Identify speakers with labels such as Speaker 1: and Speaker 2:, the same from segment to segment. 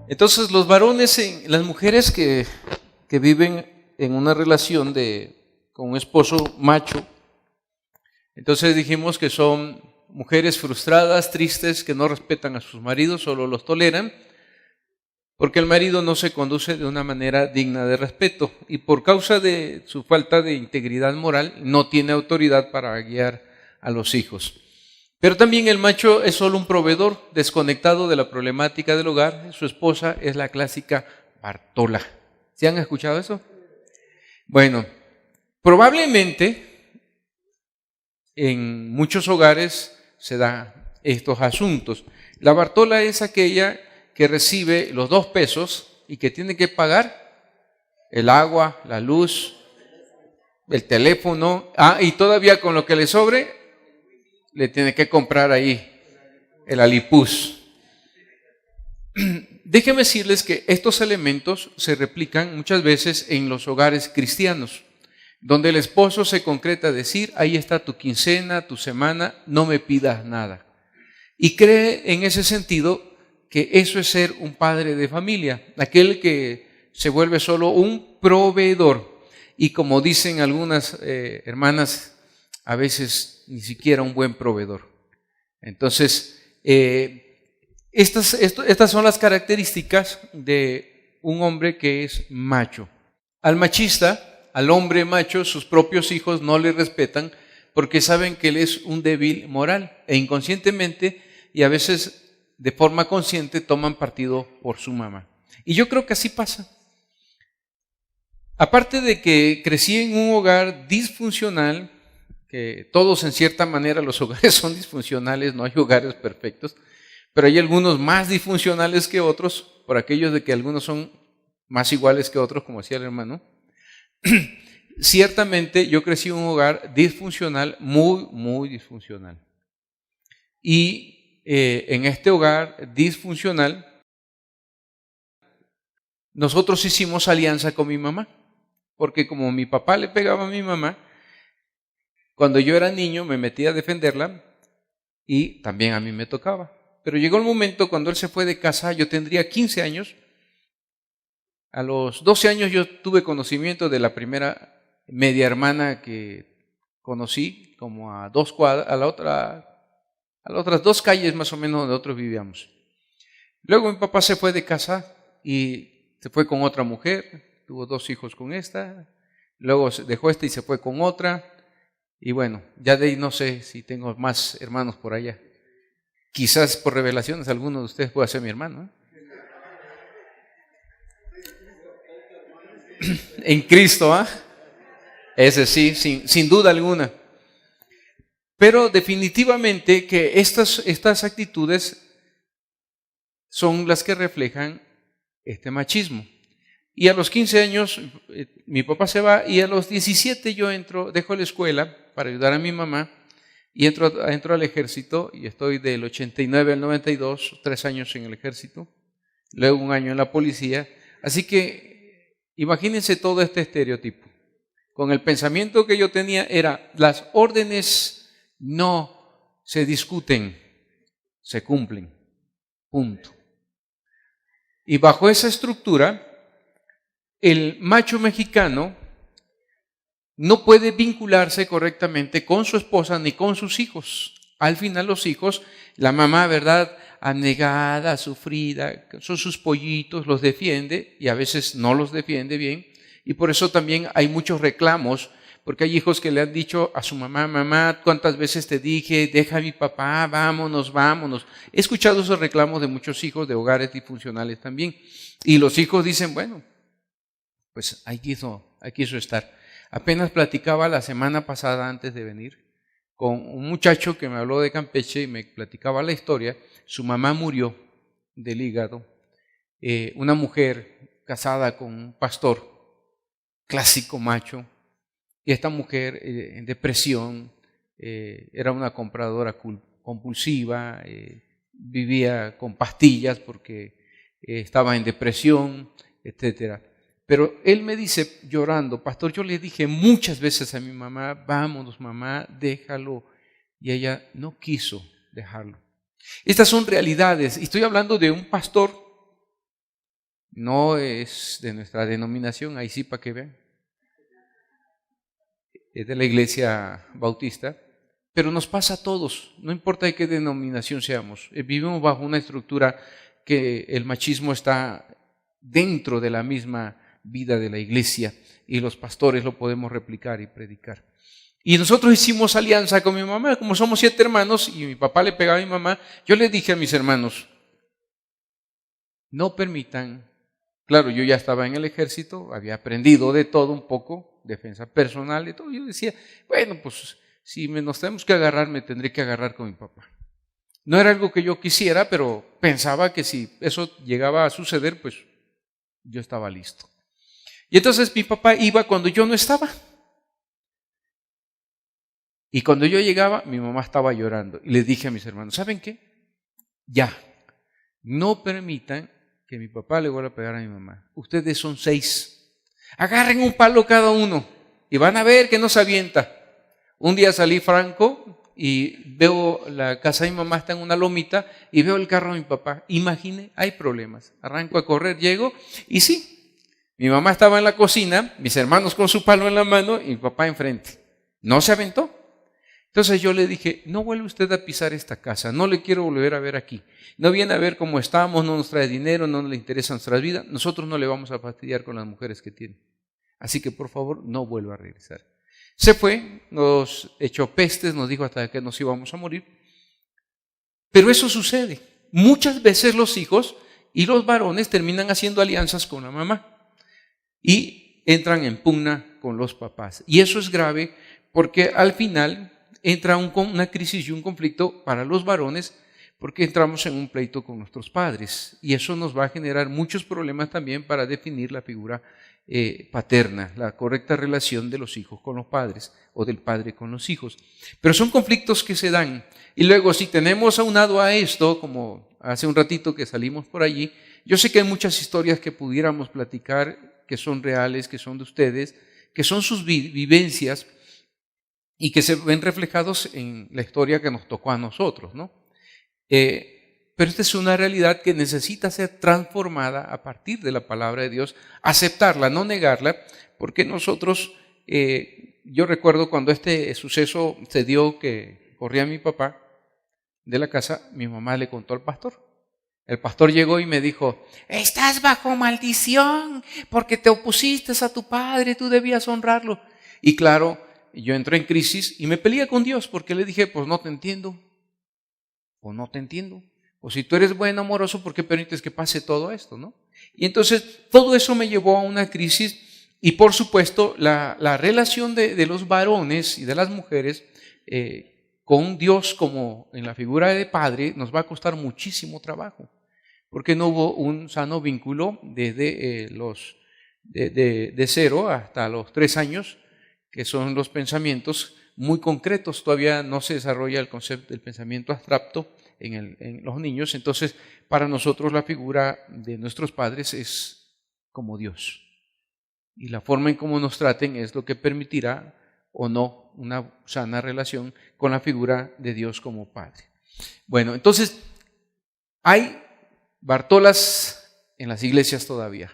Speaker 1: Entonces los varones, las mujeres que viven en una relación con un esposo macho, entonces dijimos que son mujeres frustradas, tristes, que no respetan a sus maridos, solo los toleran, porque el marido no se conduce de una manera digna de respeto y por causa de su falta de integridad moral no tiene autoridad para guiar a los hijos. Pero también el macho es solo un proveedor desconectado de la problemática del hogar. Su esposa es la clásica Bartola. ¿Sí han escuchado eso? Bueno, probablemente en muchos hogares se dan estos asuntos. La Bartola es aquella que recibe los 2 pesos y que tiene que pagar el agua, la luz, el teléfono, y todavía con lo que le sobre, le tiene que comprar ahí el alipuz. Déjenme decirles que estos elementos se replican muchas veces en los hogares cristianos, donde el esposo se concreta a decir, ahí está tu quincena, tu semana, no me pidas nada. Y cree en ese sentido que eso es ser un padre de familia, aquel que se vuelve solo un proveedor. Y como dicen algunas hermanas, a veces ni siquiera un buen proveedor. Entonces, estas son las características de un hombre que es macho. Al machista, al hombre macho, sus propios hijos no le respetan porque saben que él es un débil moral e inconscientemente y a veces de forma consciente toman partido por su mamá. Y yo creo que así pasa. Aparte de que crecí en un hogar disfuncional, que todos en cierta manera los hogares son disfuncionales, no hay hogares perfectos, pero hay algunos más disfuncionales que otros, por aquellos de que algunos son más iguales que otros, como decía el hermano. Ciertamente yo crecí en un hogar disfuncional, muy disfuncional. Y en este hogar disfuncional, nosotros hicimos alianza con mi mamá, porque como mi papá le pegaba a mi mamá, cuando yo era niño me metí a defenderla y también a mí me tocaba. Pero llegó el momento cuando él se fue de casa, yo tendría 15 años. A los 12 años yo tuve conocimiento de la primera media hermana que conocí, como a 2 cuadras, a las otras 2 calles más o menos donde nosotros vivíamos. Luego mi papá se fue de casa y se fue con otra mujer, tuvo 2 hijos con esta, luego dejó esta y se fue con otra. Y bueno, ya de ahí no sé si tengo más hermanos por allá. Quizás por revelaciones alguno de ustedes pueda ser mi hermano, En Cristo, Ese sí, sin duda alguna. Pero definitivamente que estas actitudes son las que reflejan este machismo. Y a los 15 años mi papá se va y a los 17 yo dejo la escuela para ayudar a mi mamá y entro al ejército y estoy del 89 al 92, 3 años en el ejército, luego 1 año en la policía. Así que imagínense todo este estereotipo. Con el pensamiento que yo tenía era, las órdenes no se discuten, se cumplen, punto. Y bajo esa estructura, el macho mexicano no puede vincularse correctamente con su esposa ni con sus hijos. Al final los hijos, la mamá, ¿verdad?, abnegada, sufrida, son sus pollitos, los defiende y a veces no los defiende bien. Y por eso también hay muchos reclamos, porque hay hijos que le han dicho a su mamá, mamá, ¿cuántas veces te dije, deja a mi papá, vámonos? He escuchado esos reclamos de muchos hijos de hogares disfuncionales también. Y los hijos dicen, bueno, pues ahí quiso estar. Apenas platicaba la semana pasada antes de venir con un muchacho que me habló de Campeche y me platicaba la historia. Su mamá murió del hígado. Una mujer casada con un pastor, clásico macho, y esta mujer en depresión, era una compradora compulsiva, vivía con pastillas porque estaba en depresión, etcétera. Pero él me dice llorando, pastor, yo le dije muchas veces a mi mamá, vámonos mamá, déjalo, y ella no quiso dejarlo. Estas son realidades, y estoy hablando de un pastor no es de nuestra denominación, ahí sí para que vean. Es de la Iglesia Bautista, pero nos pasa a todos, no importa de qué denominación seamos. Vivimos bajo una estructura que el machismo está dentro de la misma vida de la iglesia y los pastores lo podemos replicar y predicar. Y nosotros hicimos alianza con mi mamá, como somos 7 hermanos y mi papá le pegaba a mi mamá, yo les dije a mis hermanos, no permitan, claro, yo ya estaba en el ejército, había aprendido de todo un poco, defensa personal y todo, yo decía, bueno, pues si nos tenemos que agarrar, me tendré que agarrar con mi papá. No era algo que yo quisiera, pero pensaba que si eso llegaba a suceder, pues yo estaba listo. Y entonces mi papá iba cuando yo no estaba. Y cuando yo llegaba, mi mamá estaba llorando. Y les dije a mis hermanos, ¿saben qué? Ya, no permitan que mi papá le vuelva a pegar a mi mamá. Ustedes son 6. Agarren un palo cada uno y van a ver que no se avienta. Un día salí franco y veo la casa de mi mamá, está en una lomita, y veo el carro de mi papá. Imagine, hay problemas. Arranco a correr, llego, y sí, mi mamá estaba en la cocina, mis hermanos con su palo en la mano, y mi papá enfrente. No se aventó. Entonces yo le dije, no vuelve usted a pisar esta casa, no le quiero volver a ver aquí. No viene a ver cómo estamos, no nos trae dinero, no le interesa nuestra vida, nosotros no le vamos a fastidiar con las mujeres que tiene. Así que por favor, no vuelva a regresar. Se fue, nos echó pestes, nos dijo hasta que nos íbamos a morir. Pero eso sucede. Muchas veces los hijos y los varones terminan haciendo alianzas con la mamá y entran en pugna con los papás. Y eso es grave porque al final entra una crisis y un conflicto para los varones porque entramos en un pleito con nuestros padres. Y eso nos va a generar muchos problemas también para definir la figura paterna, la correcta relación de los hijos con los padres o del padre con los hijos. Pero son conflictos que se dan. Y luego si tenemos aunado a esto, como hace un ratito que salimos por allí, yo sé que hay muchas historias que pudiéramos platicar, que son reales, que son de ustedes, que son sus vivencias y que se ven reflejados en la historia que nos tocó a nosotros, ¿no? Pero esta es una realidad que necesita ser transformada a partir de la palabra de Dios, aceptarla, no negarla, porque nosotros, yo recuerdo cuando este suceso se dio que corría mi papá de la casa, mi mamá le contó al pastor. El pastor llegó y me dijo, estás bajo maldición porque te opusiste a tu padre, tú debías honrarlo. Y claro, yo entré en crisis y me peleé con Dios porque le dije, pues no te entiendo, o no te entiendo. O si tú eres bueno, amoroso, ¿por qué permites que pase todo esto, no? Y entonces todo eso me llevó a una crisis y por supuesto la relación de los varones y de las mujeres con Dios como en la figura de padre nos va a costar muchísimo trabajo porque no hubo un sano vínculo desde de 0 hasta los 3 años, que son los pensamientos muy concretos. Todavía no se desarrolla el concepto del pensamiento abstracto en los niños. Entonces, para nosotros la figura de nuestros padres es como Dios. Y la forma en cómo nos traten es lo que permitirá o no una sana relación con la figura de Dios como Padre. Bueno, entonces, hay Bartolas en las iglesias todavía.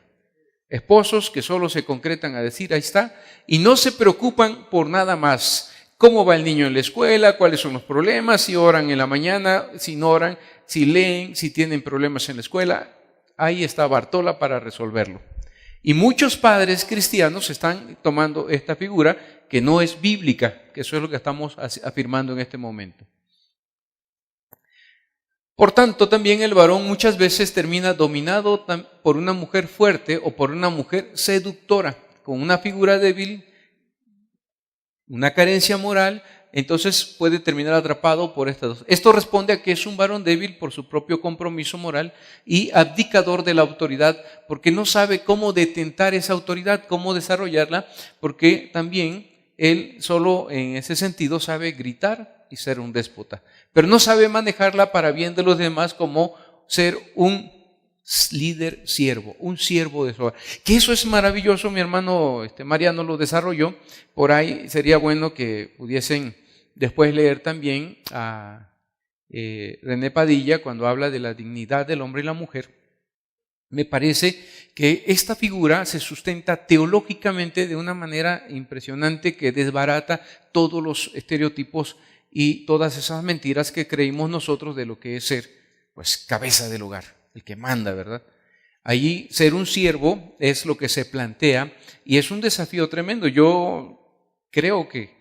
Speaker 1: Esposos que solo se concretan a decir, ahí está, y no se preocupan por nada más. ¿Cómo va el niño en la escuela? ¿Cuáles son los problemas? Si oran en la mañana, si no oran, si leen, si tienen problemas en la escuela. Ahí está Bartola para resolverlo. Y muchos padres cristianos están tomando esta figura que no es bíblica, que eso es lo que estamos afirmando en este momento. Por tanto, también el varón muchas veces termina dominado por una mujer fuerte o por una mujer seductora, con una figura débil, una carencia moral, entonces puede terminar atrapado por estas dos. Esto responde a que es un varón débil por su propio compromiso moral y abdicador de la autoridad, porque no sabe cómo detentar esa autoridad, cómo desarrollarla, porque también él solo en ese sentido sabe gritar y ser un déspota, pero no sabe manejarla para bien de los demás como ser un líder siervo, un siervo de su hogar. Que eso es maravilloso, mi hermano Mariano lo desarrolló. Por ahí sería bueno que pudiesen después leer también a René Padilla cuando habla de la dignidad del hombre y la mujer. me parece que esta figura se sustenta teológicamente de una manera impresionante que desbarata todos los estereotipos y todas esas mentiras que creímos nosotros de lo que es ser, pues, cabeza del hogar, el que manda, ¿verdad? Allí ser un siervo es lo que se plantea y es un desafío tremendo. Yo creo que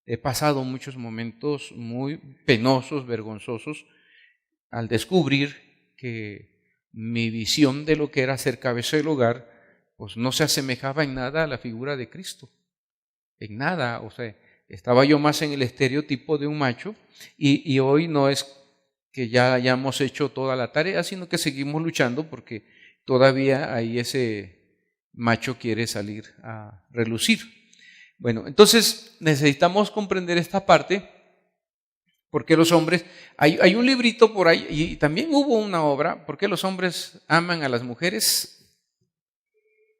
Speaker 1: he pasado muchos momentos muy penosos, vergonzosos, al descubrir que mi visión de lo que era ser cabeza del hogar, pues no se asemejaba en nada a la figura de Cristo. En nada, o sea, estaba yo más en el estereotipo de un macho y hoy no es que ya hayamos hecho toda la tarea, sino que seguimos luchando porque todavía ahí ese macho quiere salir a relucir. Bueno, entonces necesitamos comprender esta parte porque los hombres, hay un librito por ahí y también hubo una obra, ¿por qué los hombres aman a las mujeres?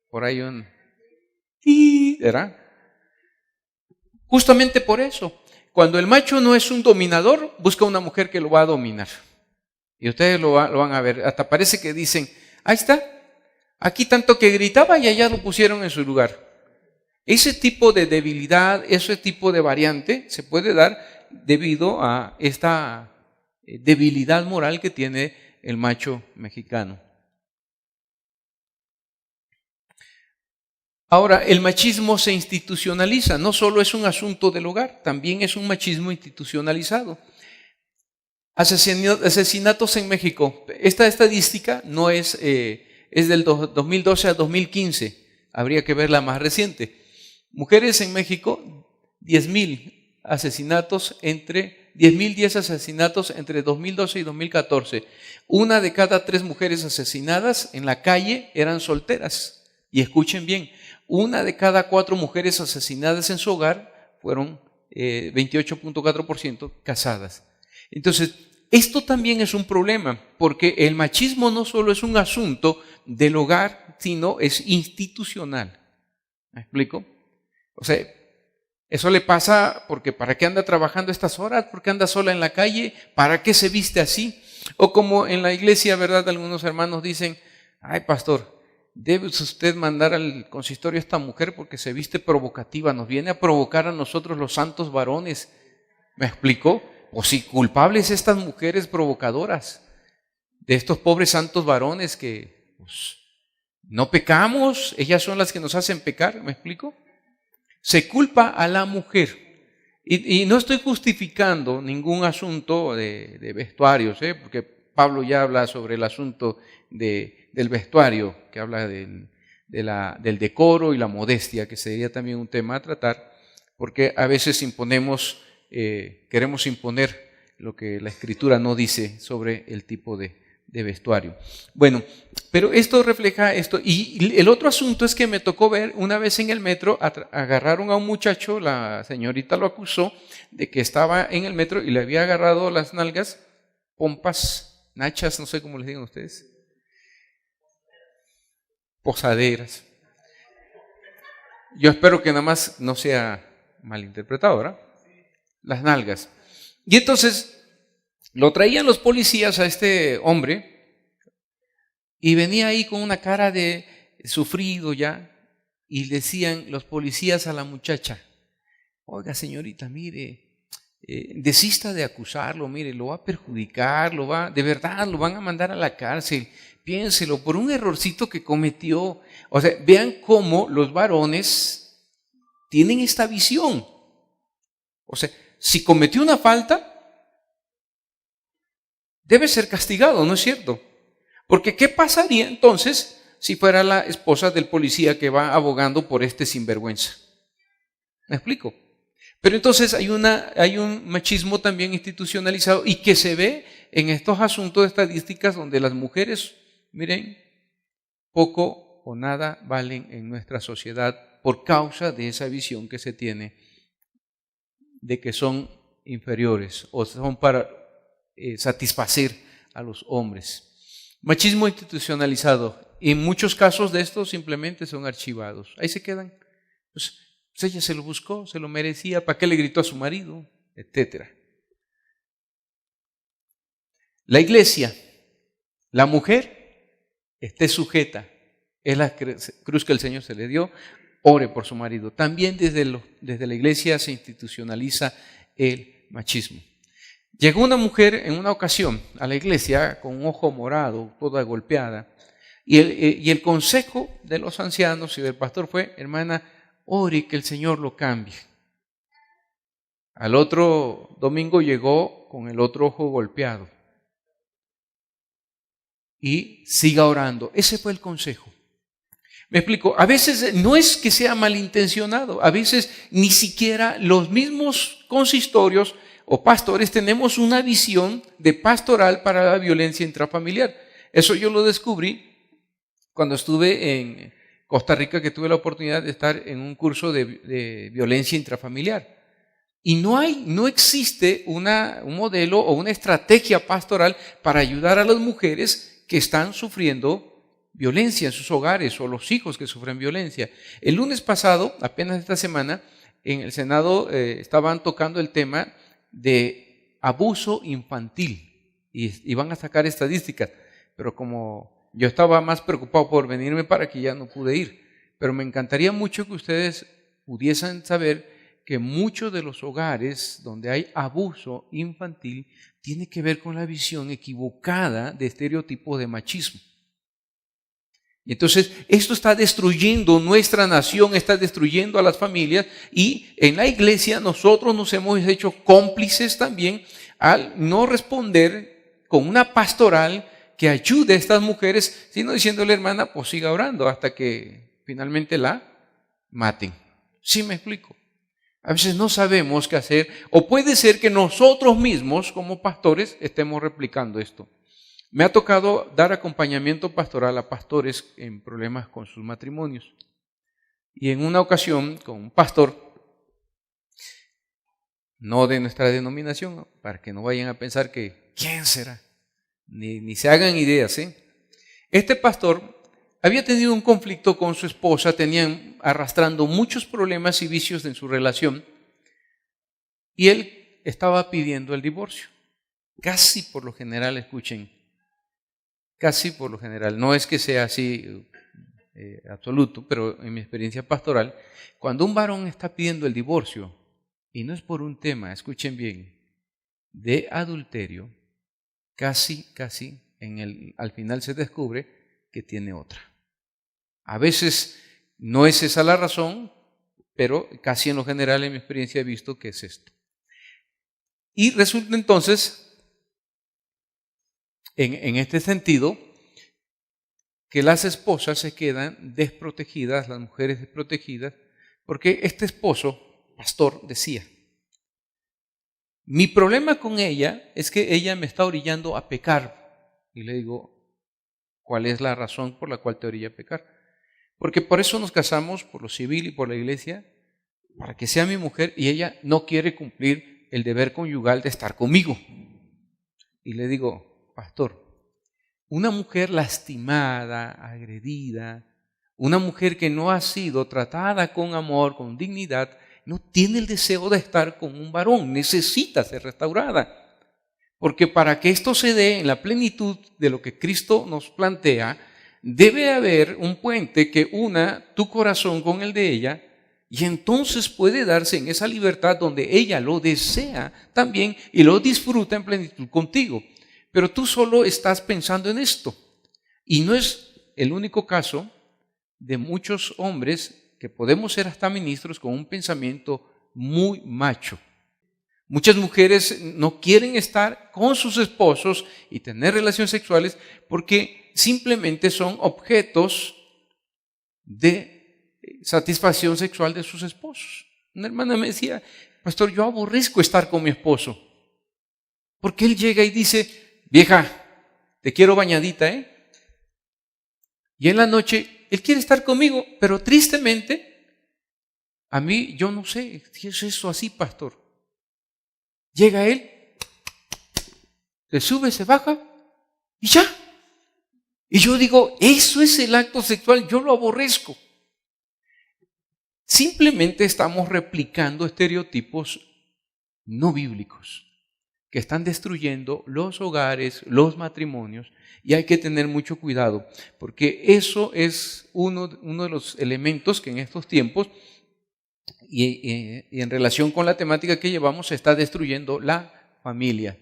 Speaker 1: Por ahí ¿verdad? Justamente por eso, cuando el macho no es un dominador, busca una mujer que lo va a dominar. Y ustedes lo van a ver, hasta parece que dicen, ahí está, aquí tanto que gritaba y allá lo pusieron en su lugar. Ese tipo de debilidad, ese tipo de variante se puede dar debido a esta debilidad moral que tiene el macho mexicano. Ahora, el machismo se institucionaliza, no solo es un asunto del hogar, también es un machismo institucionalizado. Asesinatos en México. Esta estadística no es del 2012 a 2015, habría que ver la más reciente. Mujeres en México, 10,000 asesinatos 10 asesinatos entre 2012 y 2014. 1 de cada 3 mujeres asesinadas en la calle eran solteras. Y escuchen bien, 1 de cada 4 mujeres asesinadas en su hogar fueron 28.4% casadas. Entonces, esto también es un problema, porque el machismo no solo es un asunto del hogar, sino es institucional. ¿Me explico? O sea, eso le pasa porque ¿para qué anda trabajando estas horas? ¿Por qué anda sola en la calle? ¿Para qué se viste así? O como en la iglesia, ¿verdad? Algunos hermanos dicen, ay, pastor, debe usted mandar al consistorio a esta mujer porque se viste provocativa, nos viene a provocar a nosotros los santos varones. ¿Me explico? O si culpables estas mujeres provocadoras de estos pobres santos varones que pues, no pecamos, ellas son las que nos hacen pecar, ¿me explico? Se culpa a la mujer. Y no estoy justificando ningún asunto de vestuarios, porque Pablo ya habla sobre el asunto del vestuario, que habla del decoro y la modestia, que sería también un tema a tratar, porque a veces queremos imponer lo que la Escritura no dice sobre el tipo de vestuario. Bueno, pero esto refleja esto. Y el otro asunto es que me tocó ver una vez en el metro, agarraron a un muchacho, la señorita lo acusó de que estaba en el metro y le había agarrado las nalgas, pompas, nachas, no sé cómo les digan ustedes, posaderas. Yo espero que nada más no sea malinterpretado, ¿verdad? Las nalgas. Y entonces lo traían los policías a este hombre y venía ahí con una cara de sufrido ya y decían los policías a la muchacha, oiga señorita, mire, desista de acusarlo, mire, lo va a perjudicar, de verdad lo van a mandar a la cárcel, piénselo, por un errorcito que cometió. O sea, vean cómo los varones tienen esta visión. O sea, si cometió una falta, debe ser castigado, ¿no es cierto? Porque ¿qué pasaría entonces si fuera la esposa del policía que va abogando por este sinvergüenza? ¿Me explico? Pero entonces hay un machismo también institucionalizado y que se ve en estos asuntos de estadísticas donde las mujeres, miren, poco o nada valen en nuestra sociedad por causa de esa visión que se tiene de que son inferiores o son para satisfacer a los hombres. Machismo institucionalizado. Y en muchos casos de estos simplemente son archivados. Ahí se quedan. Pues ella se lo buscó, se lo merecía, ¿para qué le gritó a su marido? Etcétera. La iglesia, la mujer esté sujeta. Es la cruz que el Señor se le dio. Ore por su marido. También desde la iglesia se institucionaliza el machismo. Llegó una mujer en una ocasión a la iglesia con un ojo morado, toda golpeada, y el consejo de los ancianos y del pastor fue: hermana, ore que el Señor lo cambie. Al otro domingo llegó con el otro ojo golpeado. Y siga orando. Ese fue el consejo. Me explico, a veces no es que sea malintencionado, a veces ni siquiera los mismos consistorios o pastores tenemos una visión de pastoral para la violencia intrafamiliar. Eso yo lo descubrí cuando estuve en Costa Rica, que tuve la oportunidad de estar en un curso de violencia intrafamiliar. Y no existe un modelo o una estrategia pastoral para ayudar a las mujeres que están sufriendo violencia en sus hogares o los hijos que sufren violencia. El lunes pasado, apenas esta semana, en el Senado estaban tocando el tema de abuso infantil y van a sacar estadísticas, pero como yo estaba más preocupado por venirme para aquí, ya no pude ir. Pero me encantaría mucho que ustedes pudiesen saber que muchos de los hogares donde hay abuso infantil tiene que ver con la visión equivocada de estereotipos de machismo. Y entonces esto está destruyendo nuestra nación, está destruyendo a las familias, y en la iglesia nosotros nos hemos hecho cómplices también al no responder con una pastoral que ayude a estas mujeres, sino diciéndole: hermana, pues siga orando hasta que finalmente la maten. ¿Sí me explico? A veces no sabemos qué hacer, o puede ser que nosotros mismos como pastores estemos replicando esto. Me ha tocado dar acompañamiento pastoral a pastores en problemas con sus matrimonios. Y en una ocasión, con un pastor, no de nuestra denominación, para que no vayan a pensar que ¿quién será? Ni se hagan ideas, ¿eh? Este pastor había tenido un conflicto con su esposa, tenían arrastrando muchos problemas y vicios en su relación, y él estaba pidiendo el divorcio. Casi por lo general, escuchen, casi por lo general, no es que sea así absoluto, pero en mi experiencia pastoral, cuando un varón está pidiendo el divorcio, y no es por un tema, escuchen bien, de adulterio, casi al final se descubre que tiene otra. A veces no es esa la razón, pero casi en lo general en mi experiencia he visto que es esto. Y resulta entonces, en este sentido, que las esposas se quedan desprotegidas, las mujeres desprotegidas, porque este esposo, pastor, decía: mi problema con ella es que ella me está orillando a pecar. Y le digo: ¿cuál es la razón por la cual te orilla a pecar? Porque por eso nos casamos, por lo civil y por la iglesia, para que sea mi mujer, y ella no quiere cumplir el deber conyugal de estar conmigo. Y le digo: pastor, una mujer lastimada, agredida, una mujer que no ha sido tratada con amor, con dignidad, no tiene el deseo de estar con un varón, necesita ser restaurada. Porque para que esto se dé en la plenitud de lo que Cristo nos plantea, debe haber un puente que una tu corazón con el de ella, y entonces puede darse en esa libertad donde ella lo desea también y lo disfruta en plenitud contigo. Pero tú solo estás pensando en esto. Y no es el único caso de muchos hombres que podemos ser hasta ministros con un pensamiento muy macho. Muchas mujeres no quieren estar con sus esposos y tener relaciones sexuales porque simplemente son objetos de satisfacción sexual de sus esposos. Una hermana me decía: pastor, yo aborrezco estar con mi esposo, porque él llega y dice: vieja, te quiero bañadita, ¿eh? Y en la noche él quiere estar conmigo, pero tristemente, a mí, yo no sé si es eso así, pastor. Llega él, se sube, se baja y ya. Y yo digo: eso es el acto sexual, yo lo aborrezco. Simplemente estamos replicando estereotipos no bíblicos. que están destruyendo los hogares, los matrimonios, y hay que tener mucho cuidado, porque eso es uno de los elementos que en estos tiempos, y en relación con la temática que llevamos, se está destruyendo la familia.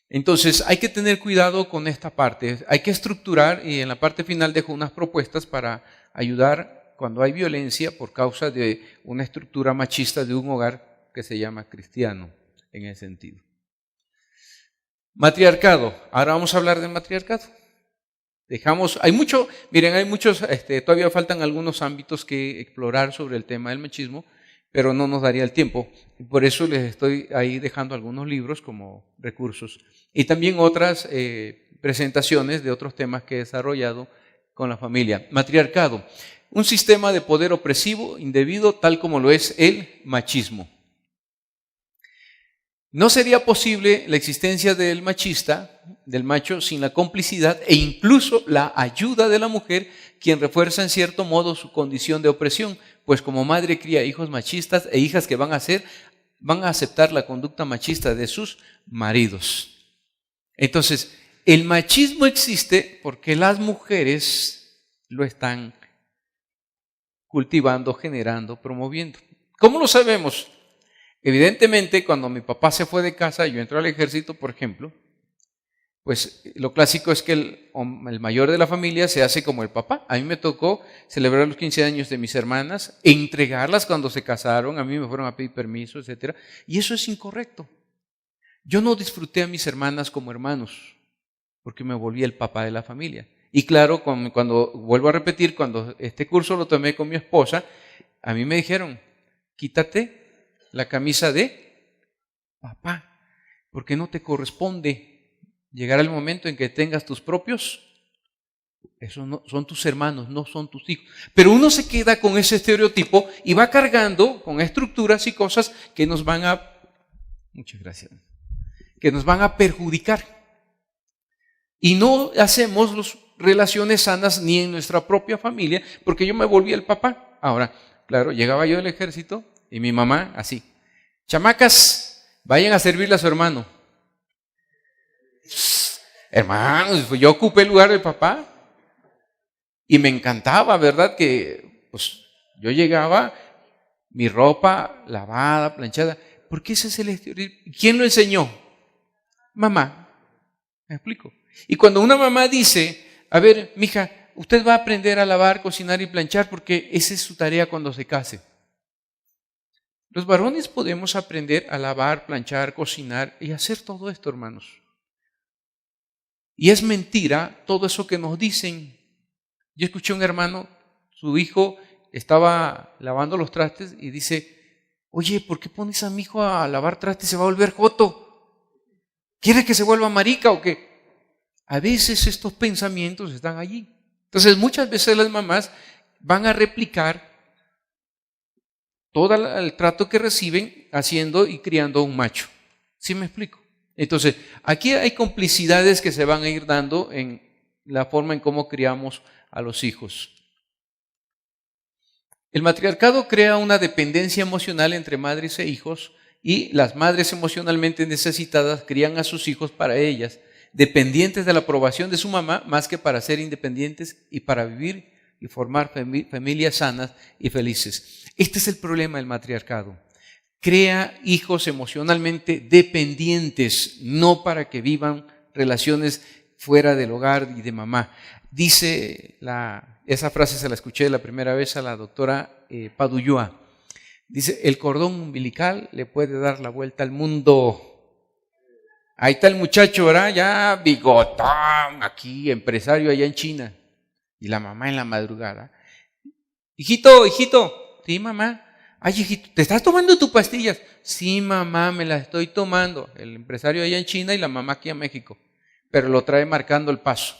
Speaker 1: Entonces hay que tener cuidado con esta parte, hay que estructurar, y en la parte final dejo unas propuestas para ayudar cuando hay violencia por causa de una estructura machista de un hogar que se llama cristiano en ese sentido. Matriarcado. Ahora vamos a hablar del matriarcado. Hay muchos, todavía faltan algunos ámbitos que explorar sobre el tema del machismo, pero no nos daría el tiempo. Por eso les estoy ahí dejando algunos libros como recursos. Y también otras presentaciones de otros temas que he desarrollado con la familia. Matriarcado. Un sistema de poder opresivo, indebido, tal como lo es el machismo. No sería posible la existencia del machista, del macho, sin la complicidad e incluso la ayuda de la mujer, quien refuerza en cierto modo su condición de opresión, pues como madre cría hijos machistas e hijas que van a aceptar la conducta machista de sus maridos. Entonces, el machismo existe porque las mujeres lo están cultivando, generando, promoviendo. ¿Cómo lo sabemos? Evidentemente, cuando mi papá se fue de casa y yo entré al ejército, por ejemplo, pues lo clásico es que el mayor de la familia se hace como el papá. A mí me tocó celebrar los 15 años de mis hermanas, entregarlas cuando se casaron, a mí me fueron a pedir permiso, etc. Y eso es incorrecto. Yo no disfruté a mis hermanas como hermanos, porque me volví el papá de la familia. Y claro, cuando vuelvo a repetir, cuando este curso lo tomé con mi esposa, a mí me dijeron, quítate la camisa de papá, porque no te corresponde. Llegará el momento en que tengas tus propios, esos no, son tus hermanos, no son tus hijos. Pero uno se queda con ese estereotipo y va cargando con estructuras y cosas que nos van a, muchas gracias, que nos van a perjudicar. Y no hacemos relaciones sanas ni en nuestra propia familia, porque yo me volví el papá. Ahora, claro, llegaba yo del ejército, y mi mamá, así, chamacas, vayan a servirle a su hermano. Hermanos, pues yo ocupé el lugar del papá. Y me encantaba, ¿verdad? Que pues yo llegaba, mi ropa lavada, planchada. Porque ese es el estereotipo. ¿Quién lo enseñó? Mamá. ¿Me explico? Y cuando una mamá dice, a ver, mija, usted va a aprender a lavar, cocinar y planchar porque esa es su tarea cuando se case. Los varones podemos aprender a lavar, planchar, cocinar y hacer todo esto, hermanos. Y es mentira todo eso que nos dicen. Yo escuché a un hermano, su hijo estaba lavando los trastes y dice, oye, ¿por qué pones a mi hijo a lavar trastes? Se va a volver joto. ¿Quiere que se vuelva marica o qué? A veces estos pensamientos están allí. Entonces muchas veces las mamás van a replicar todo el trato que reciben haciendo y criando un macho. ¿Sí me explico? Entonces, aquí hay complicidades que se van a ir dando en la forma en cómo criamos a los hijos. El matriarcado crea una dependencia emocional entre madres e hijos y las madres emocionalmente necesitadas crían a sus hijos para ellas, dependientes de la aprobación de su mamá más que para ser independientes y para vivir y formar familias sanas y felices. Este es el problema del matriarcado. Crea hijos emocionalmente dependientes, no para que vivan relaciones fuera del hogar y de mamá. Dice, esa frase se la escuché la primera vez a la doctora Padulloa. Dice, el cordón umbilical le puede dar la vuelta al mundo. Ahí está el muchacho, ¿verdad? Ya bigotón, aquí, empresario allá en China. Y la mamá en la madrugada. Hijito, sí, mamá. Ay, hijito, ¿te estás tomando tus pastillas? Sí, mamá, me las estoy tomando. El empresario allá en China y la mamá aquí en México. Pero lo trae marcando el paso.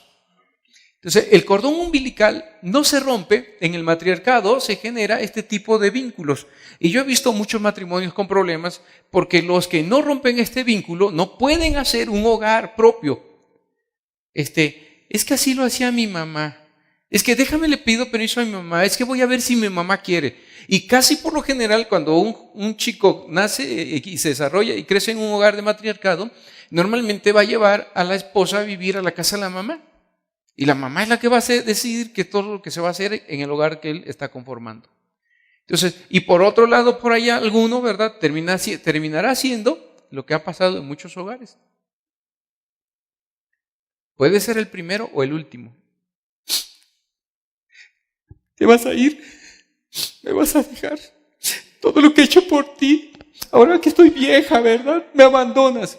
Speaker 1: Entonces, el cordón umbilical no se rompe. En el matriarcado se genera este tipo de vínculos. Y yo he visto muchos matrimonios con problemas porque los que no rompen este vínculo no pueden hacer un hogar propio. Es que así lo hacía mi mamá. Es que déjame, le pido permiso a mi mamá, es que voy a ver si mi mamá quiere. Y casi por lo general, cuando un chico nace y se desarrolla y crece en un hogar de matriarcado, normalmente va a llevar a la esposa a vivir a la casa de la mamá. Y la mamá es la que va a decidir que todo lo que se va a hacer en el hogar que él está conformando. Entonces, y por otro lado, por allá alguno, ¿verdad?, terminará haciendo lo que ha pasado en muchos hogares. Puede ser el primero o el último. ¿Te vas a ir? ¿Me vas a dejar? Todo lo que he hecho por ti, ahora que estoy vieja, ¿verdad?, me abandonas.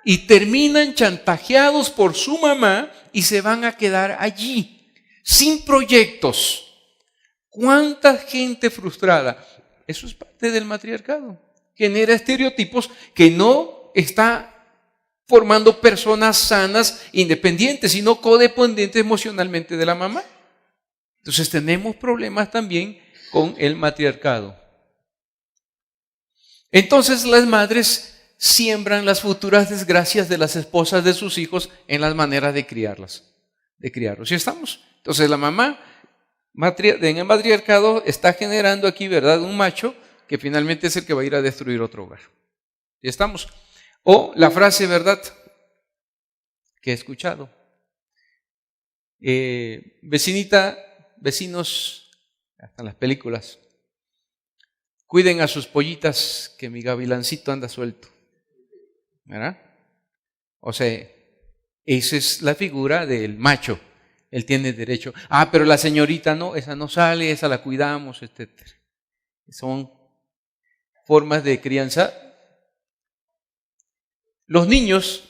Speaker 1: Y terminan chantajeados por su mamá y se van a quedar allí, sin proyectos. ¿Cuánta gente frustrada? Eso es parte del matriarcado. Genera estereotipos que no está formando personas sanas, independientes, sino codependientes emocionalmente de la mamá. Entonces tenemos problemas también con el matriarcado. Entonces las madres siembran las futuras desgracias de las esposas de sus hijos en las maneras de criarlos. ¿Sí estamos? Entonces la mamá en el matriarcado está generando aquí, ¿verdad?, un macho que finalmente es el que va a ir a destruir otro hogar. ¿Sí estamos? O la frase, ¿verdad?, que he escuchado. Vecinita, vecinos, hasta en las películas, cuiden a sus pollitas que mi gavilancito anda suelto. ¿Verdad? O sea, esa es la figura del macho. Él tiene derecho. Pero la señorita no, esa no sale, esa la cuidamos, etc. Son formas de crianza. Los niños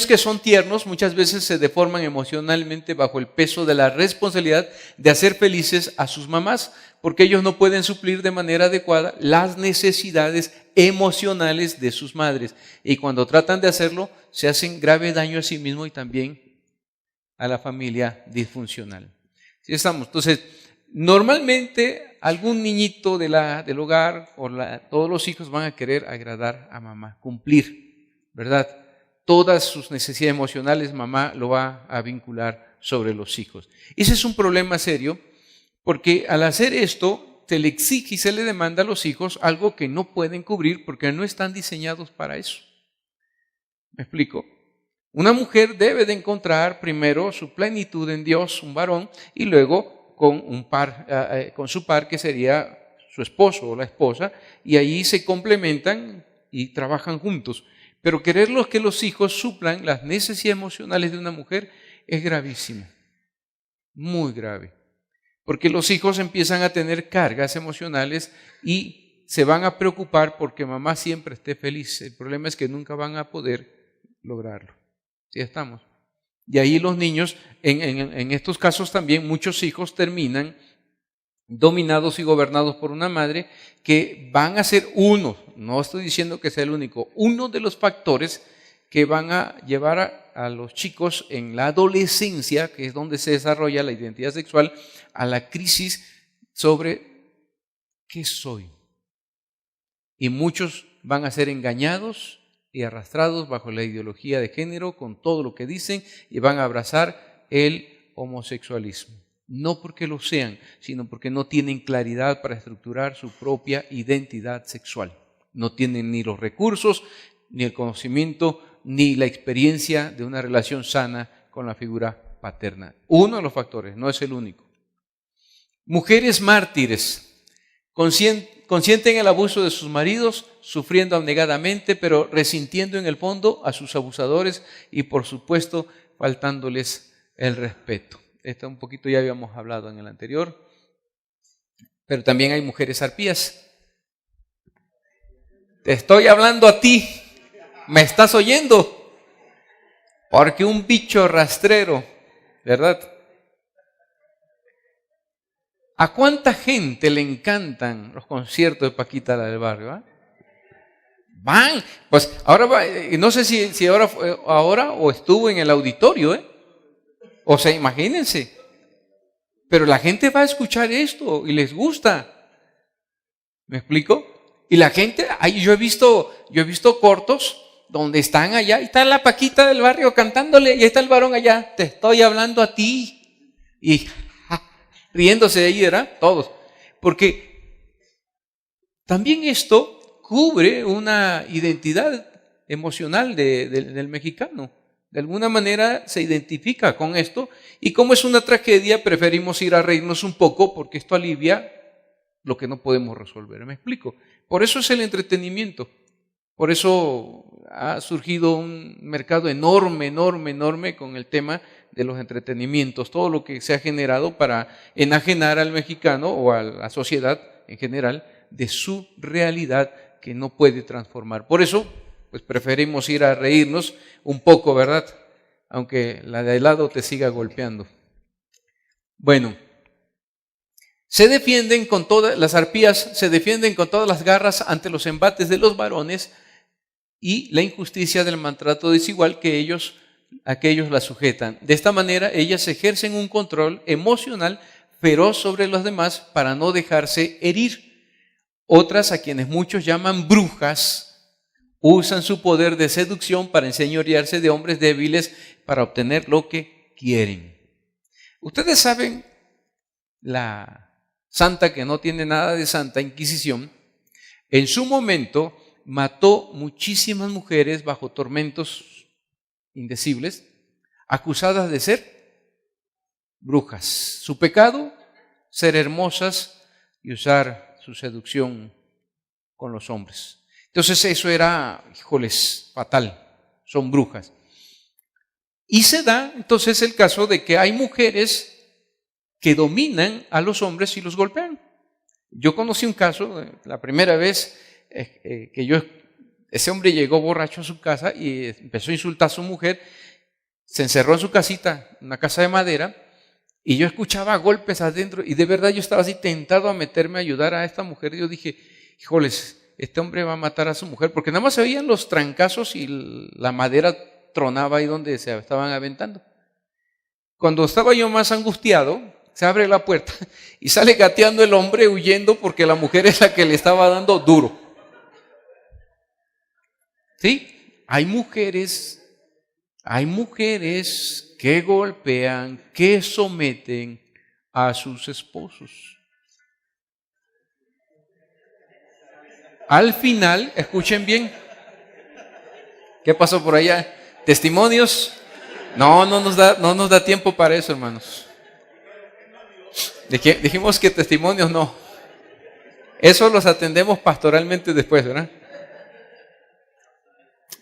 Speaker 1: que son tiernos muchas veces se deforman emocionalmente bajo el peso de la responsabilidad de hacer felices a sus mamás, porque ellos no pueden suplir de manera adecuada las necesidades emocionales de sus madres. Y cuando tratan de hacerlo, se hacen grave daño a sí mismos y también a la familia disfuncional. ¿Sí estamos? Entonces, normalmente algún niñito del hogar o todos los hijos van a querer agradar a mamá, cumplir, ¿verdad? Todas sus necesidades emocionales, mamá lo va a vincular sobre los hijos. Ese es un problema serio, porque al hacer esto, se le exige y se le demanda a los hijos algo que no pueden cubrir porque no están diseñados para eso. ¿Me explico? Una mujer debe de encontrar primero su plenitud en Dios, un varón, y luego con su par que sería su esposo o la esposa, y ahí se complementan y trabajan juntos. Pero querer que los hijos suplan las necesidades emocionales de una mujer es gravísimo, muy grave. Porque los hijos empiezan a tener cargas emocionales y se van a preocupar porque mamá siempre esté feliz. El problema es que nunca van a poder lograrlo. ¿Sí estamos? Y ahí los niños, en estos casos también, muchos hijos terminan dominados y gobernados por una madre que van a ser no estoy diciendo que sea el único, uno de los factores que van a llevar a los chicos en la adolescencia, que es donde se desarrolla la identidad sexual, a la crisis sobre ¿qué soy? Y muchos van a ser engañados y arrastrados bajo la ideología de género con todo lo que dicen y van a abrazar el homosexualismo. No porque lo sean, sino porque no tienen claridad para estructurar su propia identidad sexual. No tienen ni los recursos, ni el conocimiento, ni la experiencia de una relación sana con la figura paterna. Uno de los factores, no es el único. Mujeres mártires, consienten el abuso de sus maridos, sufriendo abnegadamente, pero resintiendo en el fondo a sus abusadores y, por supuesto, faltándoles el respeto. Esto un poquito ya habíamos hablado en el anterior. Pero también hay mujeres arpías. Te estoy hablando a ti. ¿Me estás oyendo? Porque un bicho rastrero, ¿verdad? ¿A cuánta gente le encantan los conciertos de Paquita la del Barrio? ¿Eh? Van, pues ahora va, no sé si ahora o estuvo en el auditorio, ¿eh? O sea, imagínense. Pero la gente va a escuchar esto y les gusta. ¿Me explico? Y la gente, yo he visto cortos donde están allá y está la Paquita del Barrio cantándole y ahí está el varón allá. Te estoy hablando a ti. Y riéndose de ahí, ¿verdad? Todos. Porque también esto cubre una identidad emocional del mexicano. De alguna manera se identifica con esto, y como es una tragedia, preferimos ir a reírnos un poco porque esto alivia lo que no podemos resolver. ¿Me explico? Por eso es el entretenimiento. Por eso ha surgido un mercado enorme con el tema de los entretenimientos, todo lo que se ha generado para enajenar al mexicano o a la sociedad en general de su realidad que no puede transformar. Por eso, pues preferimos ir a reírnos un poco, ¿verdad? Aunque la de al lado te siga golpeando. Bueno, las arpías se defienden con todas las garras ante los embates de los varones y la injusticia del maltrato desigual a que ellos la sujetan. De esta manera, ellas ejercen un control emocional feroz sobre los demás para no dejarse herir. Otras, a quienes muchos llaman brujas, usan su poder de seducción para enseñorearse de hombres débiles para obtener lo que quieren. Ustedes saben, la santa, que no tiene nada de santa, Inquisición, en su momento mató muchísimas mujeres bajo tormentos indecibles, acusadas de ser brujas. Su pecado, ser hermosas y usar su seducción con los hombres. Entonces eso era, fatal, son brujas. Y se da entonces el caso de que hay mujeres que dominan a los hombres y los golpean. Yo conocí un caso, la primera vez ese hombre llegó borracho a su casa y empezó a insultar a su mujer, se encerró en su casita, una casa de madera, y yo escuchaba golpes adentro, y de verdad yo estaba así tentado a meterme a ayudar a esta mujer. Y yo dije, este hombre va a matar a su mujer, porque nada más se oían los trancazos y la madera tronaba ahí donde se estaban aventando. Cuando estaba yo más angustiado, se abre la puerta y sale gateando el hombre huyendo porque la mujer es la que le estaba dando duro. ¿Sí? Hay mujeres que golpean, que someten a sus esposos. Al final, escuchen bien, ¿qué pasó por allá? ¿Testimonios? No nos da tiempo para eso, hermanos. Dijimos que testimonios no. Eso los atendemos pastoralmente después, ¿verdad?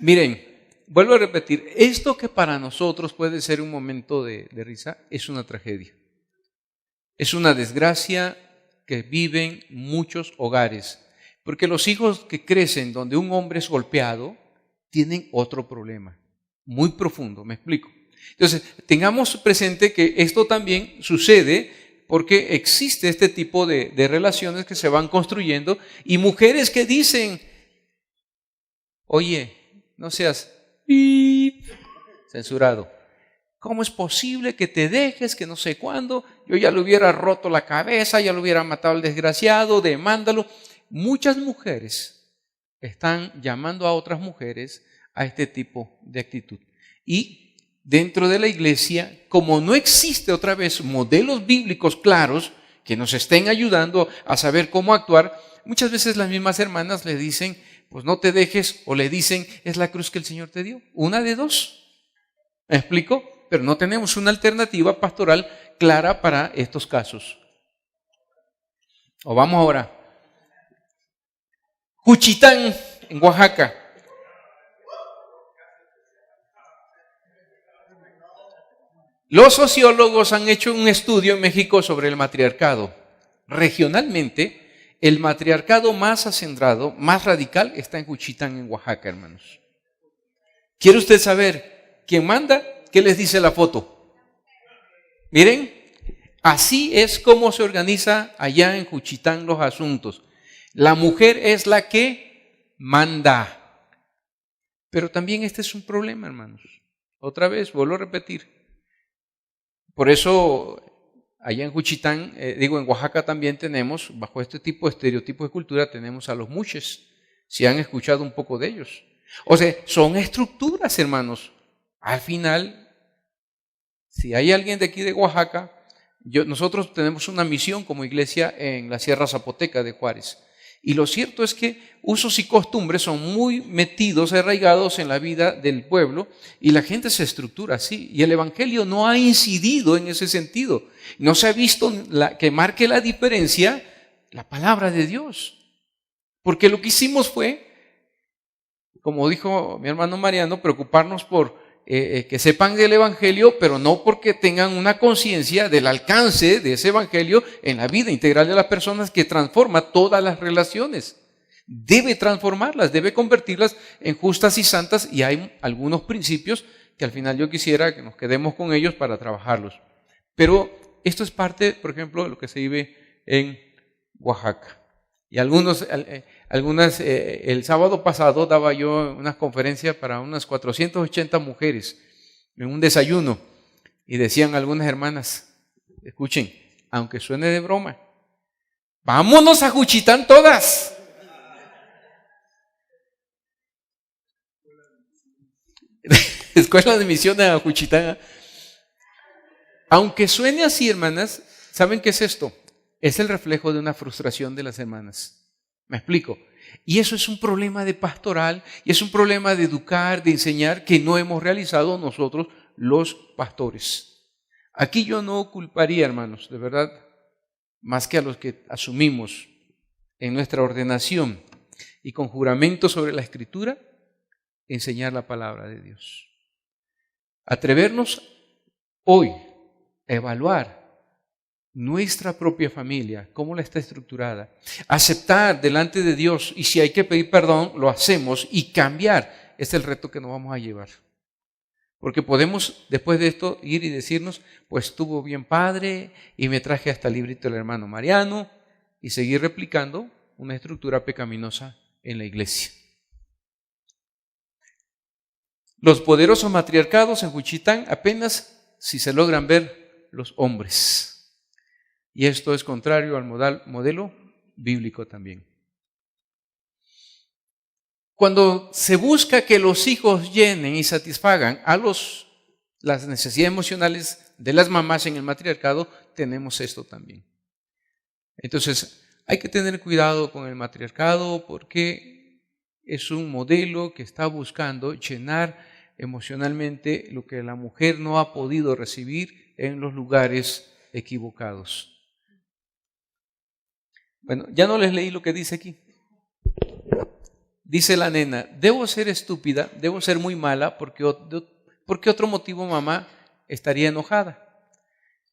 Speaker 1: Miren, vuelvo a repetir, esto que para nosotros puede ser un momento de risa, es una tragedia. Es una desgracia que viven muchos hogares. Porque los hijos que crecen donde un hombre es golpeado tienen otro problema muy profundo, ¿me explico? Entonces, tengamos presente que esto también sucede porque existe este tipo de relaciones que se van construyendo, y mujeres que dicen, oye, no seas censurado. ¿Cómo es posible que te dejes, que no sé cuándo? Yo ya le hubiera roto la cabeza, ya lo hubiera matado al desgraciado, demándalo. Muchas mujeres están llamando a otras mujeres a este tipo de actitud. Y dentro de la iglesia, como no existe otra vez modelos bíblicos claros que nos estén ayudando a saber cómo actuar, muchas veces las mismas hermanas le dicen, pues no te dejes, o le dicen, es la cruz que el Señor te dio. Una de dos. ¿Me explico? Pero no tenemos una alternativa pastoral clara para estos casos. O vamos ahora. Juchitán, en Oaxaca. Los sociólogos han hecho un estudio en México sobre el matriarcado. Regionalmente, el matriarcado más acendrado, más radical, está en Juchitán, en Oaxaca, hermanos. ¿Quiere usted saber quién manda? ¿Qué les dice la foto? Miren, así es como se organiza allá en Juchitán los asuntos. La mujer es la que manda. Pero también este es un problema, hermanos. Otra vez, vuelvo a repetir. Por eso, allá en Juchitán, en Oaxaca también tenemos, bajo este tipo de estereotipos de cultura, tenemos a los muches. Si han escuchado un poco de ellos. O sea, son estructuras, hermanos. Al final, si hay alguien de aquí de Oaxaca, Nosotros tenemos una misión como iglesia en la Sierra Zapoteca de Juárez. Y lo cierto es que usos y costumbres son muy metidos, arraigados en la vida del pueblo y la gente se estructura así. Y el Evangelio no ha incidido en ese sentido. No se ha visto que marque la diferencia la palabra de Dios. Porque lo que hicimos fue, como dijo mi hermano Mariano, preocuparnos por que sepan del Evangelio, pero no porque tengan una conciencia del alcance de ese Evangelio en la vida integral de las personas, que transforma todas las relaciones. Debe transformarlas, debe convertirlas en justas y santas, y hay algunos principios que al final yo quisiera que nos quedemos con ellos para trabajarlos. Pero esto es parte, por ejemplo, de lo que se vive en Oaxaca. Y el sábado pasado daba yo una conferencia para unas 480 mujeres en un desayuno, y decían algunas hermanas, escuchen, aunque suene de broma, vámonos a Juchitán todas. Escuela de Misiones a Juchitán. Aunque suene así, hermanas, ¿saben qué es esto? Es el reflejo de una frustración de las hermanas. ¿Me explico? Y eso es un problema de pastoral, y es un problema de educar, de enseñar, que no hemos realizado nosotros los pastores. Aquí yo no culparía, hermanos, de verdad, más que a los que asumimos en nuestra ordenación y con juramento sobre la Escritura, enseñar la palabra de Dios. Atrevernos hoy a evaluar nuestra propia familia, cómo la está estructurada, aceptar delante de Dios, y si hay que pedir perdón, lo hacemos, y cambiar es el reto que nos vamos a llevar. Porque podemos después de esto ir y decirnos, pues estuvo bien padre, y me traje hasta el librito del hermano Mariano, y seguir replicando una estructura pecaminosa en la iglesia. Los poderosos matriarcados en Juchitán apenas si se logran ver los hombres. Y esto es contrario al modelo bíblico también. Cuando se busca que los hijos llenen y satisfagan las necesidades emocionales de las mamás en el matriarcado, tenemos esto también. Entonces, hay que tener cuidado con el matriarcado, porque es un modelo que está buscando llenar emocionalmente lo que la mujer no ha podido recibir en los lugares equivocados. Bueno, ya no les leí lo que dice aquí. Dice la nena, debo ser estúpida, debo ser muy mala, porque otro motivo mamá estaría enojada.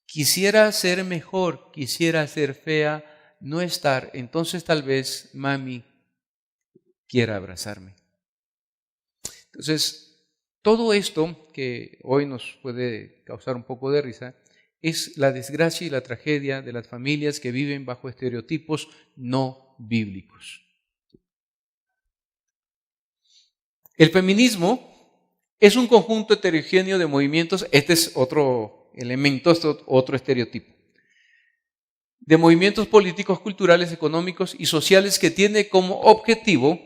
Speaker 1: Quisiera ser mejor, quisiera ser fea, no estar, entonces tal vez mami quiera abrazarme. Entonces, todo esto que hoy nos puede causar un poco de risa, es la desgracia y la tragedia de las familias que viven bajo estereotipos no bíblicos. El feminismo es un conjunto heterogéneo de movimientos, este es otro elemento, otro estereotipo, de movimientos políticos, culturales, económicos y sociales que tiene como objetivo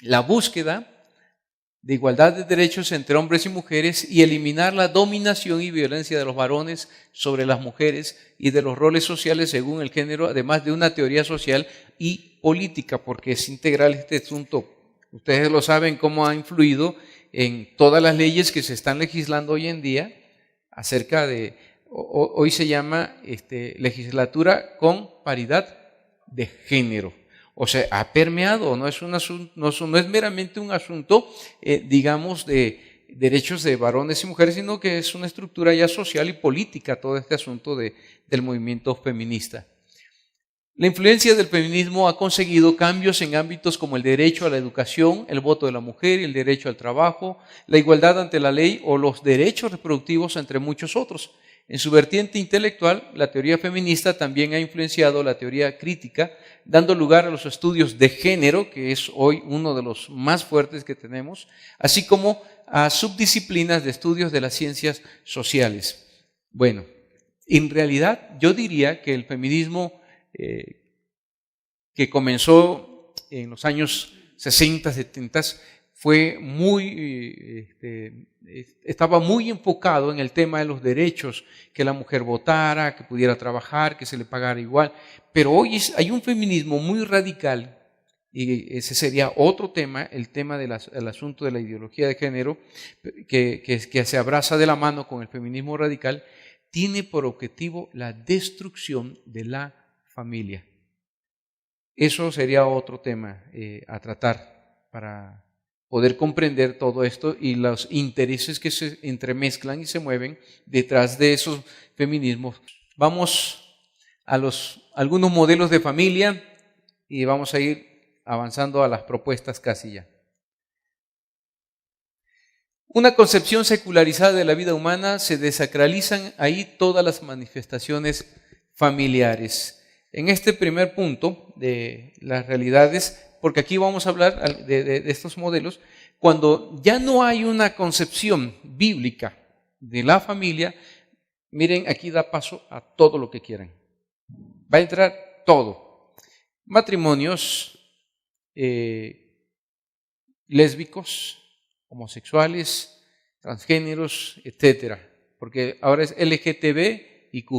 Speaker 1: la búsqueda de igualdad de derechos entre hombres y mujeres y eliminar la dominación y violencia de los varones sobre las mujeres y de los roles sociales según el género, además de una teoría social y política, porque es integral este asunto. Ustedes lo saben cómo ha influido en todas las leyes que se están legislando hoy en día acerca de, hoy se llama legislatura con paridad de género. O sea, ha permeado, no es meramente un asunto, digamos, de derechos de varones y mujeres, sino que es una estructura ya social y política todo este asunto del movimiento feminista. La influencia del feminismo ha conseguido cambios en ámbitos como el derecho a la educación, el voto de la mujer, el derecho al trabajo, la igualdad ante la ley o los derechos reproductivos, entre muchos otros. En su vertiente intelectual, la teoría feminista también ha influenciado la teoría crítica, dando lugar a los estudios de género, que es hoy uno de los más fuertes que tenemos, así como a subdisciplinas de estudios de las ciencias sociales. Bueno, en realidad yo diría que el feminismo que comenzó en los años 60, 70, estaba muy enfocado en el tema de los derechos, que la mujer votara, que pudiera trabajar, que se le pagara igual. Pero hoy hay un feminismo muy radical, y ese sería otro tema, el tema del asunto de la ideología de género, que se abraza de la mano con el feminismo radical, tiene por objetivo la destrucción de la familia. Eso sería otro tema a tratar para poder comprender todo esto y los intereses que se entremezclan y se mueven detrás de esos feminismos. Vamos a algunos modelos de familia y vamos a ir avanzando a las propuestas casi ya. Una concepción secularizada de la vida humana, se desacralizan ahí todas las manifestaciones familiares. En este primer punto de las realidades, porque aquí vamos a hablar de estos modelos, cuando ya no hay una concepción bíblica de la familia, miren, aquí da paso a todo lo que quieran. Va a entrar todo. Matrimonios lésbicos, homosexuales, transgéneros, etcétera, porque ahora es LGTBIQ.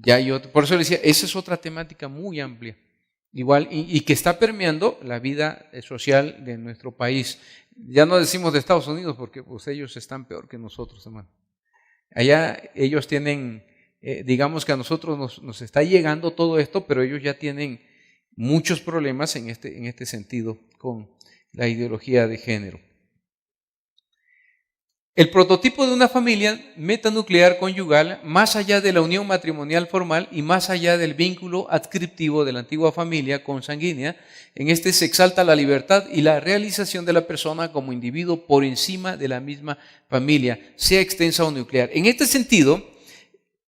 Speaker 1: Ya hay otro, por eso le decía, esa es otra temática muy amplia, igual, y que está permeando la vida social de nuestro país. Ya no decimos de Estados Unidos, porque pues ellos están peor que nosotros, hermano. Allá ellos tienen, digamos que a nosotros nos está llegando todo esto, pero ellos ya tienen muchos problemas en este sentido con la ideología de género. El prototipo de una familia metanuclear conyugal, más allá de la unión matrimonial formal y más allá del vínculo adscriptivo de la antigua familia consanguínea, en este se exalta la libertad y la realización de la persona como individuo por encima de la misma familia, sea extensa o nuclear. En este sentido,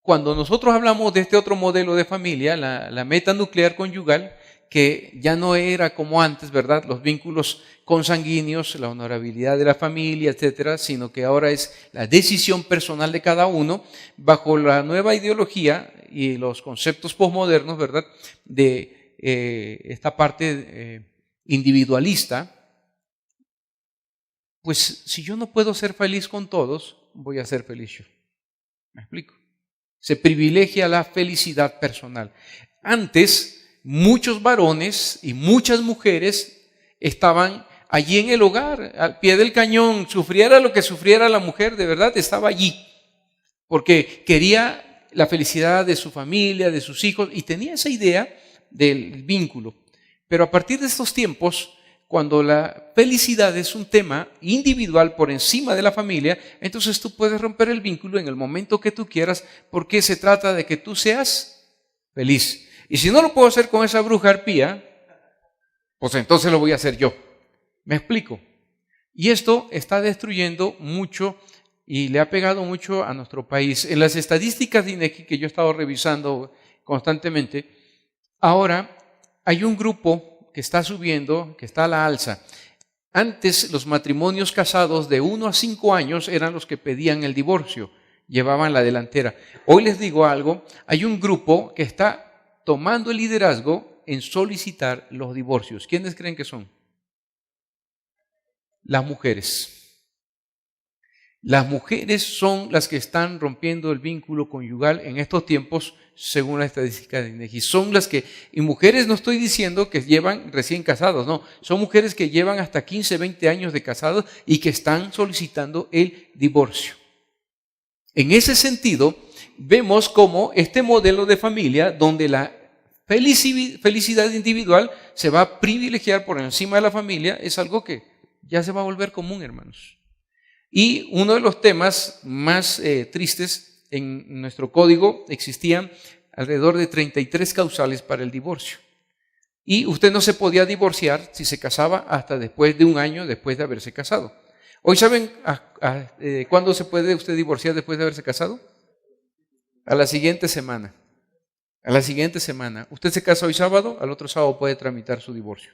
Speaker 1: cuando nosotros hablamos de este otro modelo de familia, la metanuclear conyugal, que ya no era como antes, ¿verdad? Los vínculos consanguíneos, la honorabilidad de la familia, etcétera, sino que ahora es la decisión personal de cada uno, bajo la nueva ideología y los conceptos posmodernos, ¿verdad? De esta parte individualista. Pues si yo no puedo ser feliz con todos, voy a ser feliz yo. ¿Me explico? Se privilegia la felicidad personal. Antes, muchos varones y muchas mujeres estaban allí en el hogar, al pie del cañón, sufriera lo que sufriera la mujer, de verdad estaba allí, porque quería la felicidad de su familia, de sus hijos, y tenía esa idea del vínculo. Pero a partir de estos tiempos, cuando la felicidad es un tema individual por encima de la familia, entonces tú puedes romper el vínculo en el momento que tú quieras, porque se trata de que tú seas feliz. Y si no lo puedo hacer con esa bruja arpía, pues entonces lo voy a hacer yo. ¿Me explico? Y esto está destruyendo mucho y le ha pegado mucho a nuestro país. En las estadísticas de INEGI que yo he estado revisando constantemente, ahora hay un grupo que está subiendo, que está a la alza. Antes los matrimonios casados de 1 a 5 años eran los que pedían el divorcio, llevaban la delantera. Hoy les digo algo, hay un grupo que está tomando el liderazgo en solicitar los divorcios. ¿Quiénes creen que son? Las mujeres. Las mujeres son las que están rompiendo el vínculo conyugal en estos tiempos, según la estadística de INEGI. Son las que, y mujeres no estoy diciendo que llevan recién casados, no, son mujeres que llevan hasta 15, 20 años de casados y que están solicitando el divorcio. En ese sentido, vemos cómo este modelo de familia, donde la felicidad individual se va a privilegiar por encima de la familia, es algo que ya se va a volver común, hermanos. Y uno de los temas más tristes, en nuestro código existían alrededor de 33 causales para el divorcio. Y usted no se podía divorciar si se casaba hasta después de un año después de haberse casado. Hoy, ¿saben cuándo se puede usted divorciar después de haberse casado? A la siguiente semana. A la siguiente semana. Usted se casa hoy sábado, al otro sábado puede tramitar su divorcio.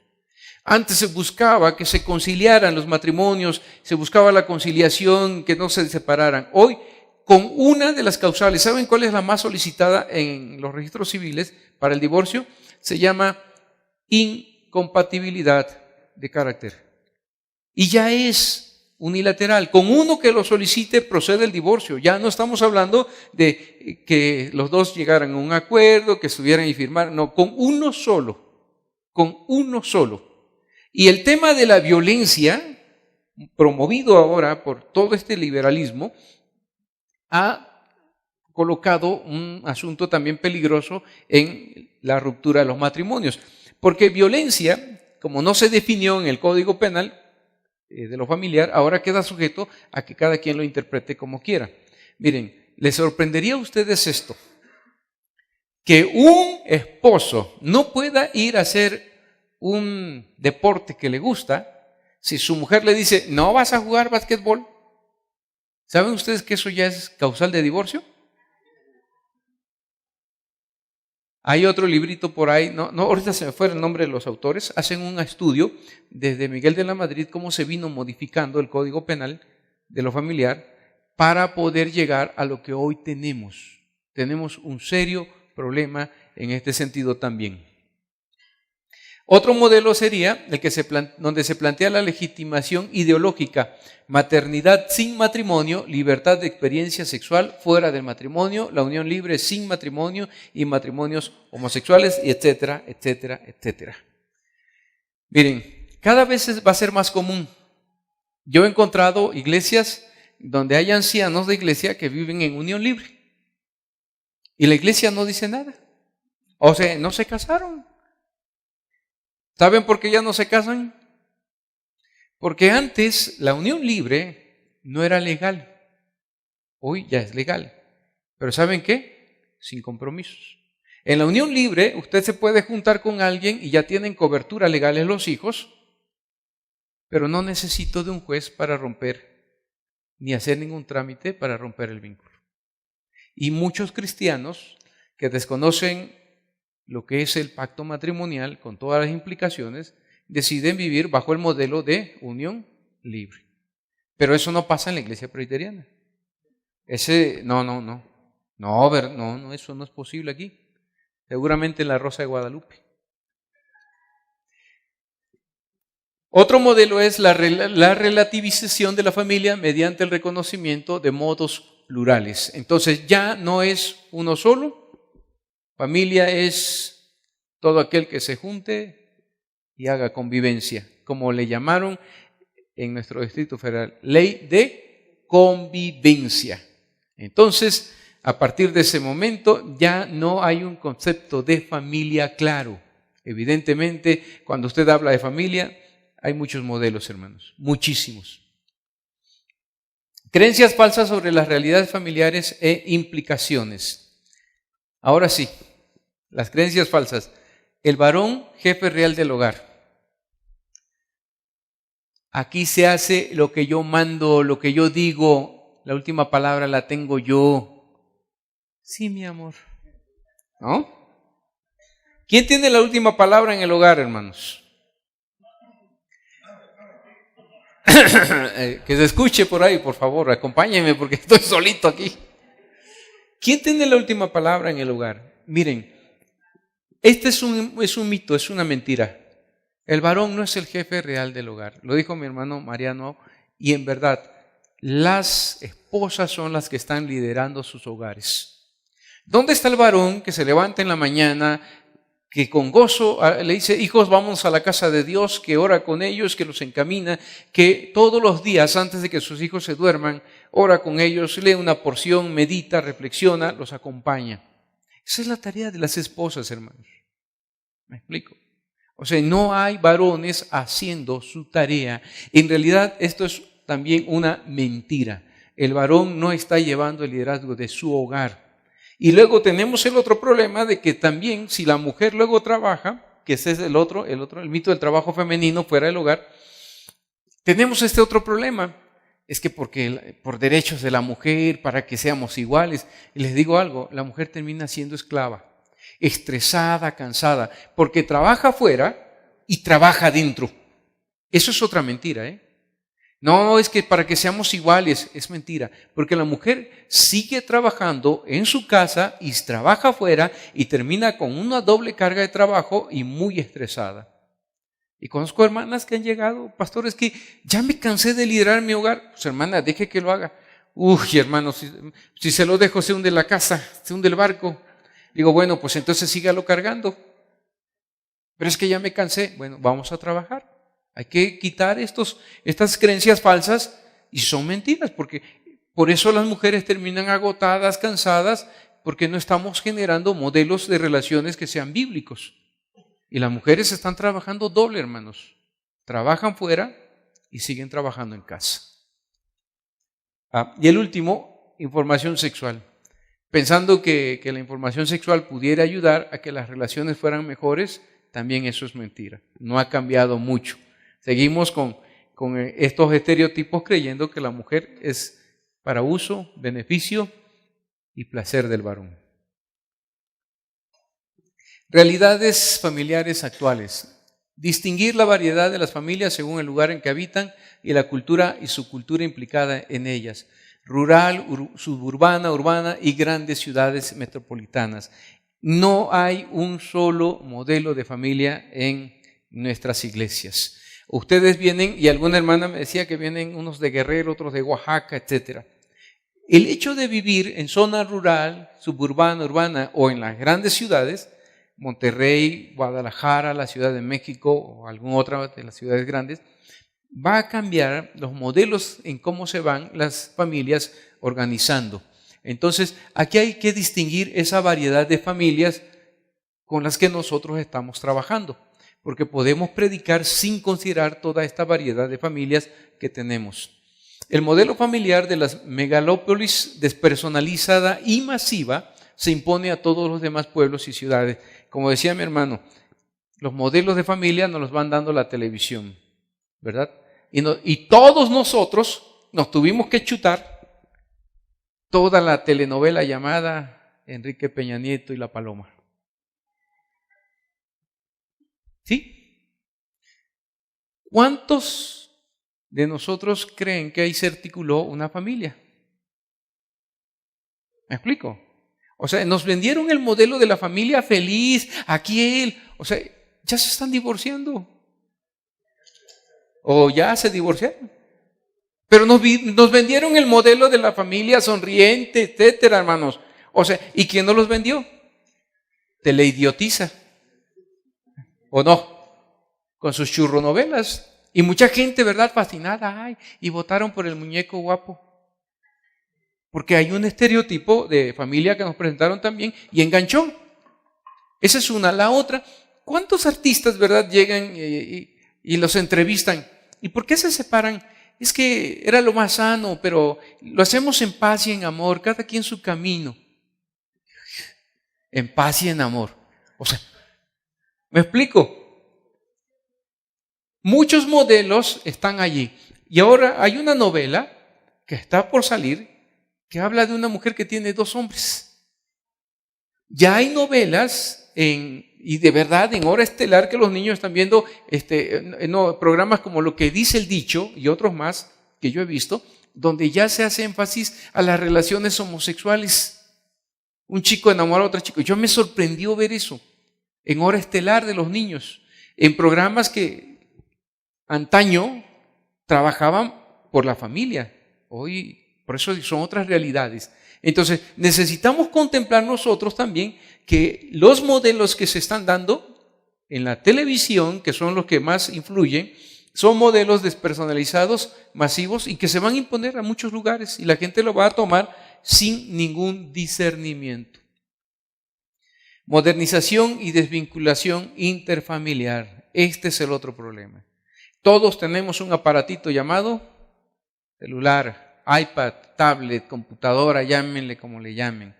Speaker 1: Antes se buscaba que se conciliaran los matrimonios, se buscaba la conciliación, que no se separaran. Hoy, con una de las causales, ¿saben cuál es la más solicitada en los registros civiles para el divorcio? Se llama incompatibilidad de carácter. y ya es unilateral. Con uno que lo solicite procede el divorcio. Ya no estamos hablando de que los dos llegaran a un acuerdo, que estuvieran y firmaran. No, con uno solo. Con uno solo. Y el tema de la violencia, promovido ahora por todo este liberalismo, ha colocado un asunto también peligroso en la ruptura de los matrimonios. Porque violencia, como no se definió en el Código Penal de lo familiar, ahora queda sujeto a que cada quien lo interprete como quiera. Miren, ¿les sorprendería a ustedes esto? Que un esposo no pueda ir a hacer un deporte que le gusta si su mujer le dice, no vas a jugar básquetbol. ¿Saben ustedes que eso ya es causal de divorcio? Hay otro librito por ahí, no, ahorita se me fue el nombre de los autores, hacen un estudio desde Miguel de la Madrid cómo se vino modificando el Código Penal de lo familiar para poder llegar a lo que hoy tenemos. Tenemos un serio problema en este sentido también. Otro modelo sería el que donde se plantea la legitimación ideológica, maternidad sin matrimonio, libertad de experiencia sexual fuera del matrimonio, la unión libre sin matrimonio y matrimonios homosexuales, y etcétera, etcétera, etcétera. Miren, cada vez va a ser más común. Yo he encontrado iglesias donde hay ancianos de iglesia que viven en unión libre y la iglesia no dice nada. O sea, no se casaron. ¿Saben por qué ya no se casan? Porque antes la unión libre no era legal. Hoy ya es legal. Pero ¿saben qué? Sin compromisos. En la unión libre usted se puede juntar con alguien y ya tienen cobertura legal en los hijos, pero no necesito de un juez para romper, ni hacer ningún trámite para romper el vínculo. Y muchos cristianos que desconocen lo que es el pacto matrimonial con todas las implicaciones, deciden vivir bajo el modelo de unión libre. Pero eso no pasa en la iglesia presbiteriana. No, eso no es posible aquí. Seguramente en la Rosa de Guadalupe. Otro modelo es la relativización de la familia mediante el reconocimiento de modos plurales. Entonces ya no es uno solo. Familia es todo aquel que se junte y haga convivencia, como le llamaron en nuestro Distrito Federal, ley de convivencia. Entonces, a partir de ese momento ya no hay un concepto de familia claro. Evidentemente, cuando usted habla de familia, hay muchos modelos, hermanos, muchísimos. Creencias falsas sobre las realidades familiares e implicaciones. Ahora sí. Las creencias falsas. El varón, jefe real del hogar. Aquí se hace lo que yo mando, lo que yo digo. La última palabra la tengo yo. Sí, mi amor. ¿No? ¿Quién tiene la última palabra en el hogar, hermanos? Que se escuche por ahí, por favor, acompáñenme porque estoy solito aquí. ¿Quién tiene la última palabra en el hogar? Miren. Este es un mito, es una mentira. El varón no es el jefe real del hogar. Lo dijo mi hermano Mariano, y en verdad, las esposas son las que están liderando sus hogares. ¿Dónde está el varón que se levanta en la mañana, que con gozo le dice, hijos, vamos a la casa de Dios, que ora con ellos, que los encamina, que todos los días antes de que sus hijos se duerman, ora con ellos, lee una porción, medita, reflexiona, los acompaña? Esa es la tarea de las esposas, hermanos. ¿Me explico? O sea, no hay varones haciendo su tarea. En realidad, esto es también una mentira. El varón no está llevando el liderazgo de su hogar. Y luego tenemos el otro problema de que también, si la mujer luego trabaja, que ese es el mito del trabajo femenino fuera del hogar, tenemos este otro problema. Es que por derechos de la mujer, para que seamos iguales. Y les digo algo, la mujer termina siendo esclava, estresada, cansada, porque trabaja afuera y trabaja dentro. Eso es otra mentira, ¿eh? No, es que para que seamos iguales, es mentira, porque la mujer sigue trabajando en su casa y trabaja afuera y termina con una doble carga de trabajo y muy estresada. Y conozco hermanas que han llegado, pastores, que ya me cansé de liderar mi hogar. Pues hermana, deje que lo haga. Uy, hermano, si se lo dejo se hunde la casa, se hunde el barco. Digo, bueno, pues entonces sígalo cargando. Pero es que ya me cansé. Bueno, vamos a trabajar. Hay que quitar estas creencias falsas y son mentiras, porque por eso las mujeres terminan agotadas, cansadas, porque no estamos generando modelos de relaciones que sean bíblicos. Y las mujeres están trabajando doble, hermanos. Trabajan fuera y siguen trabajando en casa. Y el último, información sexual. Pensando que la información sexual pudiera ayudar a que las relaciones fueran mejores, también eso es mentira. No ha cambiado mucho. Seguimos con estos estereotipos creyendo que la mujer es para uso, beneficio y placer del varón. Realidades familiares actuales. Distinguir la variedad de las familias según el lugar en que habitan y la cultura y subcultura implicada en ellas. Rural, suburbana, urbana y grandes ciudades metropolitanas. No hay un solo modelo de familia en nuestras iglesias. Ustedes vienen, y alguna hermana me decía que vienen unos de Guerrero, otros de Oaxaca, etc. El hecho de vivir en zona rural, suburbana, urbana o en las grandes ciudades, Monterrey, Guadalajara, la Ciudad de México o alguna otra de las ciudades grandes, va a cambiar los modelos en cómo se van las familias organizando. Entonces, aquí hay que distinguir esa variedad de familias con las que nosotros estamos trabajando, porque podemos predicar sin considerar toda esta variedad de familias que tenemos. El modelo familiar de las megalópolis despersonalizada y masiva se impone a todos los demás pueblos y ciudades. Como decía mi hermano, los modelos de familia nos los van dando la televisión, ¿verdad? Y todos nosotros nos tuvimos que chutar toda la telenovela llamada Enrique Peña Nieto y La Paloma. ¿Sí? ¿Cuántos de nosotros creen que ahí se articuló una familia? ¿Me explico? O sea, nos vendieron el modelo de la familia feliz, aquí él. O sea, ya se están divorciando. O ya se divorciaron. Pero nos vendieron el modelo de la familia sonriente, etcétera, hermanos. O sea, ¿y quién nos los vendió? Teleidiotiza. ¿O no? Con sus churronovelas. Y mucha gente, ¿verdad? Fascinada. Ay, y votaron por el muñeco guapo. Porque hay un estereotipo de familia que nos presentaron también y enganchó. Esa es una. La otra, ¿cuántos artistas, verdad, llegan y los entrevistan? ¿Y por qué se separan? Es que era lo más sano, pero lo hacemos en paz y en amor, cada quien su camino. En paz y en amor. O sea, ¿me explico? Muchos modelos están allí. Y ahora hay una novela que está por salir que habla de una mujer que tiene 2 hombres. Ya hay novelas y de verdad en hora estelar que los niños están viendo programas como Lo que dice el dicho y otros más que yo he visto, donde ya se hace énfasis a las relaciones homosexuales. Un chico enamora a otro chico. Yo me sorprendió ver eso en hora estelar de los niños, en programas que antaño trabajaban por la familia. Hoy por eso son otras realidades. Entonces, necesitamos contemplar nosotros también que los modelos que se están dando en la televisión, que son los que más influyen, son modelos despersonalizados, masivos y que se van a imponer a muchos lugares y la gente lo va a tomar sin ningún discernimiento. Modernización y desvinculación interfamiliar. Este es el otro problema. Todos tenemos un aparatito llamado celular, iPad, tablet, computadora, llámenle como le llamen.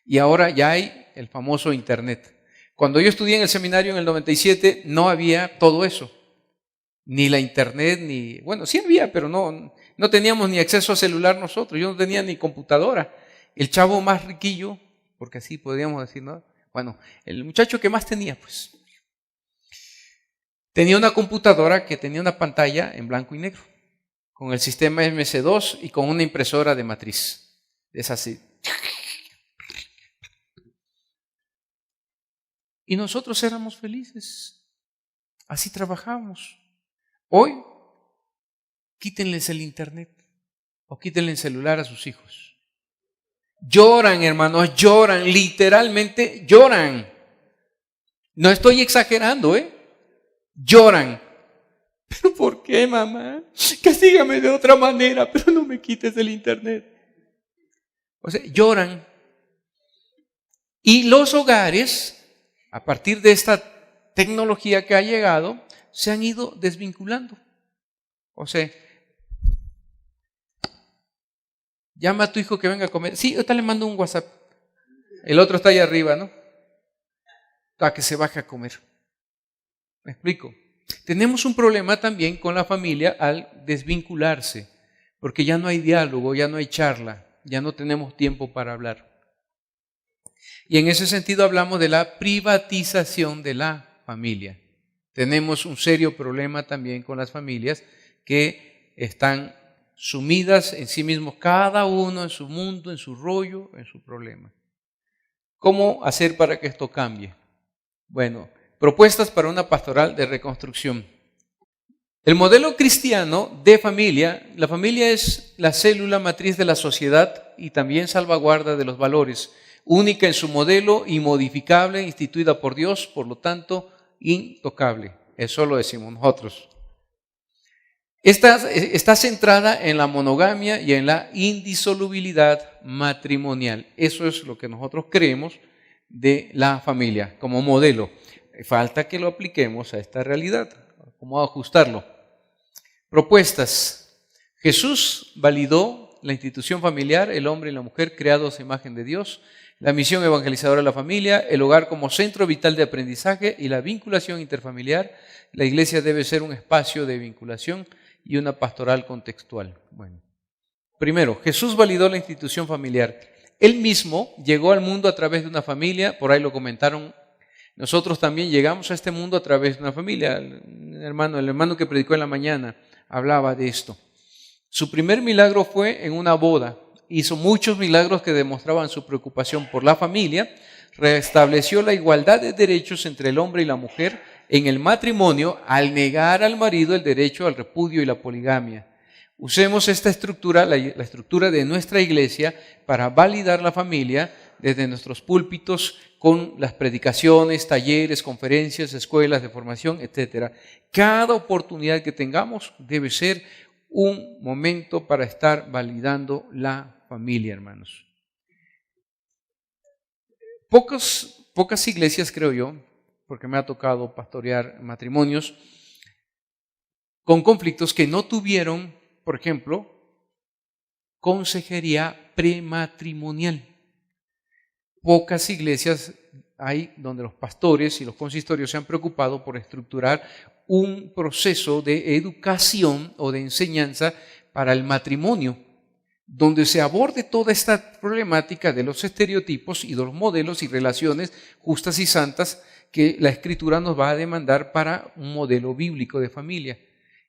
Speaker 1: Y ahora ya hay el famoso Internet. Cuando yo estudié en el seminario en el 97, no había todo eso. Ni la Internet, bueno, sí había, pero no teníamos ni acceso a celular nosotros. Yo no tenía ni computadora. El chavo más riquillo, porque así podríamos decir, ¿no? Bueno, el muchacho que más tenía, pues, tenía una computadora que tenía una pantalla en blanco y negro, con el sistema MS2 y con una impresora de matriz. Es así. Y nosotros éramos felices. Así trabajamos. Hoy, quítenles el internet o quítenle el celular a sus hijos. Lloran, hermanos, lloran, literalmente lloran. No estoy exagerando, Lloran. ¿Pero por qué, mamá? Castígame de otra manera, pero no me quites el internet. O sea, lloran. Y los hogares, a partir de esta tecnología que ha llegado, se han ido desvinculando. O sea, llama a tu hijo que venga a comer. Sí, ahorita le mando un WhatsApp. El otro está allá arriba, ¿no? Para que se baje a comer. ¿Me explico? Tenemos un problema también con la familia al desvincularse, porque ya no hay diálogo, ya no hay charla, ya no tenemos tiempo para hablar. Y en ese sentido hablamos de la privatización de la familia. Tenemos un serio problema también con las familias que están sumidas en sí mismos, cada uno en su mundo, en su rollo, en su problema. ¿Cómo hacer para que esto cambie? Bueno, propuestas para una pastoral de reconstrucción. El modelo cristiano de familia, la familia es la célula matriz de la sociedad y también salvaguarda de los valores, única en su modelo, inmodificable, instituida por Dios, por lo tanto, intocable. Eso lo decimos nosotros. Está centrada en la monogamia y en la indisolubilidad matrimonial. Eso es lo que nosotros creemos de la familia como modelo. Falta que lo apliquemos a esta realidad. ¿Cómo ajustarlo? Propuestas. Jesús validó la institución familiar, el hombre y la mujer creados a imagen de Dios, la misión evangelizadora de la familia, el hogar como centro vital de aprendizaje y la vinculación interfamiliar. La iglesia debe ser un espacio de vinculación y una pastoral contextual. Bueno, primero, Jesús validó la institución familiar. Él mismo llegó al mundo a través de una familia, por ahí lo comentaron. Nosotros también llegamos a este mundo a través de una familia. El hermano que predicó en la mañana hablaba de esto. Su primer milagro fue en una boda. Hizo muchos milagros que demostraban su preocupación por la familia. Restableció la igualdad de derechos entre el hombre y la mujer en el matrimonio al negar al marido el derecho al repudio y la poligamia. Usemos esta estructura, la estructura de nuestra iglesia, para validar la familia desde nuestros púlpitos con las predicaciones, talleres, conferencias, escuelas de formación, etc. Cada oportunidad que tengamos debe ser un momento para estar validando la familia, hermanos. Pocas iglesias, creo yo, porque me ha tocado pastorear matrimonios con conflictos que no tuvieron, por ejemplo, consejería prematrimonial. Pocas iglesias hay donde los pastores y los consistorios se han preocupado por estructurar un proceso de educación o de enseñanza para el matrimonio, donde se aborde toda esta problemática de los estereotipos y de los modelos y relaciones justas y santas que la Escritura nos va a demandar para un modelo bíblico de familia.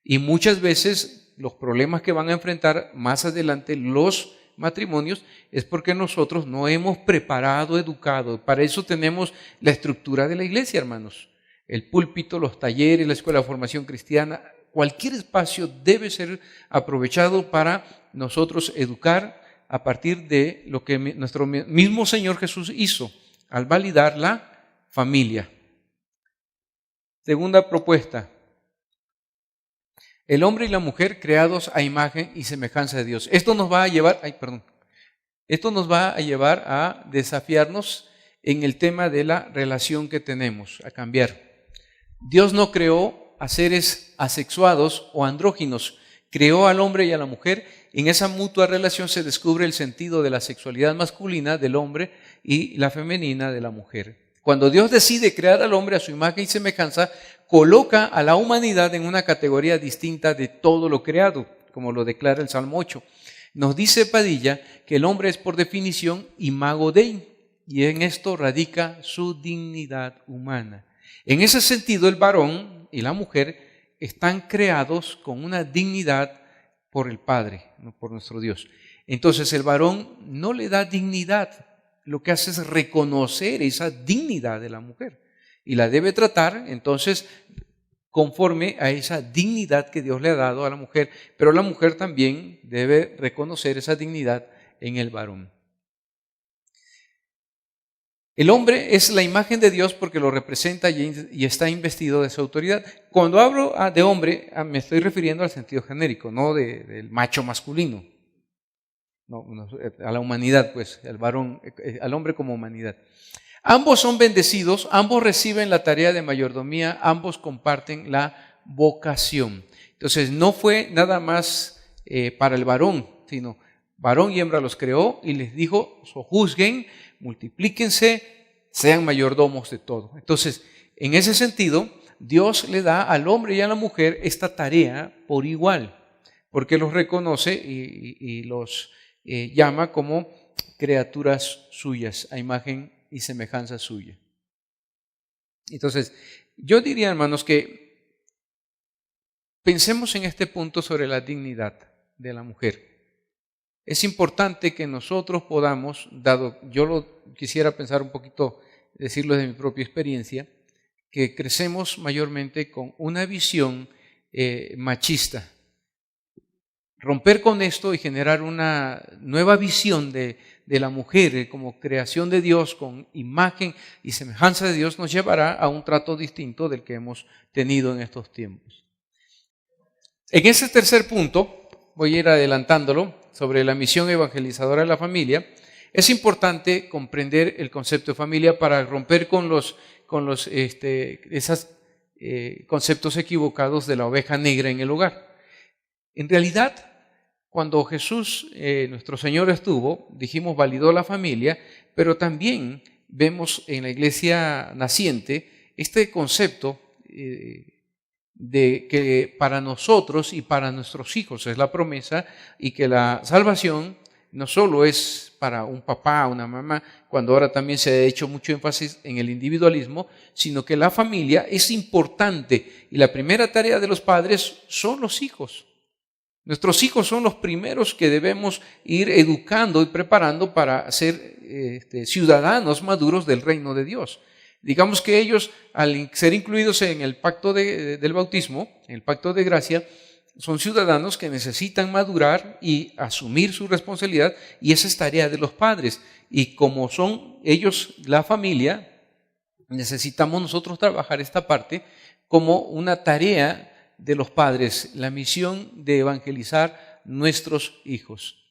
Speaker 1: Y muchas veces los problemas que van a enfrentar más adelante los matrimonios es porque nosotros no hemos preparado, educado. Para eso tenemos la estructura de la iglesia, hermanos. El púlpito, los talleres, la escuela de formación cristiana, cualquier espacio debe ser aprovechado para nosotros educar a partir de lo que nuestro mismo Señor Jesús hizo al validar la familia. Segunda propuesta. El hombre y la mujer creados a imagen y semejanza de Dios. Esto nos va a llevar a desafiarnos en el tema de la relación que tenemos, a cambiar. Dios no creó a seres asexuados o andróginos, creó al hombre y a la mujer. En esa mutua relación se descubre el sentido de la sexualidad masculina del hombre y la femenina de la mujer. Cuando Dios decide crear al hombre a su imagen y semejanza, coloca a la humanidad en una categoría distinta de todo lo creado, como lo declara el Salmo 8. Nos dice Padilla que el hombre es por definición imago Dei, y en esto radica su dignidad humana. En ese sentido, el varón y la mujer están creados con una dignidad por el Padre, por nuestro Dios. Entonces el varón no le da dignidad, lo que hace es reconocer esa dignidad de la mujer y la debe tratar entonces conforme a esa dignidad que Dios le ha dado a la mujer, pero la mujer también debe reconocer esa dignidad en el varón. El hombre es la imagen de Dios porque lo representa y está investido de su autoridad. Cuando hablo de hombre, me estoy refiriendo al sentido genérico, no del macho masculino. No, a la humanidad, pues, al varón, al hombre como humanidad. Ambos son bendecidos, ambos reciben la tarea de mayordomía, ambos comparten la vocación. Entonces, no fue nada más para el varón, sino varón y hembra los creó y les dijo, sojuzguen, multiplíquense, sean mayordomos de todo. Entonces, en ese sentido, Dios le da al hombre y a la mujer esta tarea por igual, porque los reconoce y los llama como criaturas suyas, a imagen y semejanza suya. Entonces, yo diría, hermanos, que pensemos en este punto sobre la dignidad de la mujer. Es importante que nosotros podamos, yo lo quisiera pensar un poquito, decirlo de mi propia experiencia, que crecemos mayormente con una visión machista. Romper con esto y generar una nueva visión de la mujer como creación de Dios, con imagen y semejanza de Dios, nos llevará a un trato distinto del que hemos tenido en estos tiempos. En ese tercer punto, voy a ir adelantándolo, sobre la misión evangelizadora de la familia, es importante comprender el concepto de familia para romper con esos conceptos equivocados de la oveja negra en el hogar. En realidad, cuando Jesús, nuestro Señor, estuvo, dijimos, validó la familia, pero también vemos en la iglesia naciente este concepto de que para nosotros y para nuestros hijos es la promesa y que la salvación no solo es para un papá, una mamá, cuando ahora también se ha hecho mucho énfasis en el individualismo, sino que la familia es importante y la primera tarea de los padres son los hijos. Nuestros hijos son los primeros que debemos ir educando y preparando para ser ciudadanos maduros del reino de Dios. Digamos que ellos, al ser incluidos en el pacto del bautismo, en el pacto de gracia, son ciudadanos que necesitan madurar y asumir su responsabilidad, y esa es tarea de los padres. Y como son ellos la familia, necesitamos nosotros trabajar esta parte como una tarea de los padres, la misión de evangelizar nuestros hijos.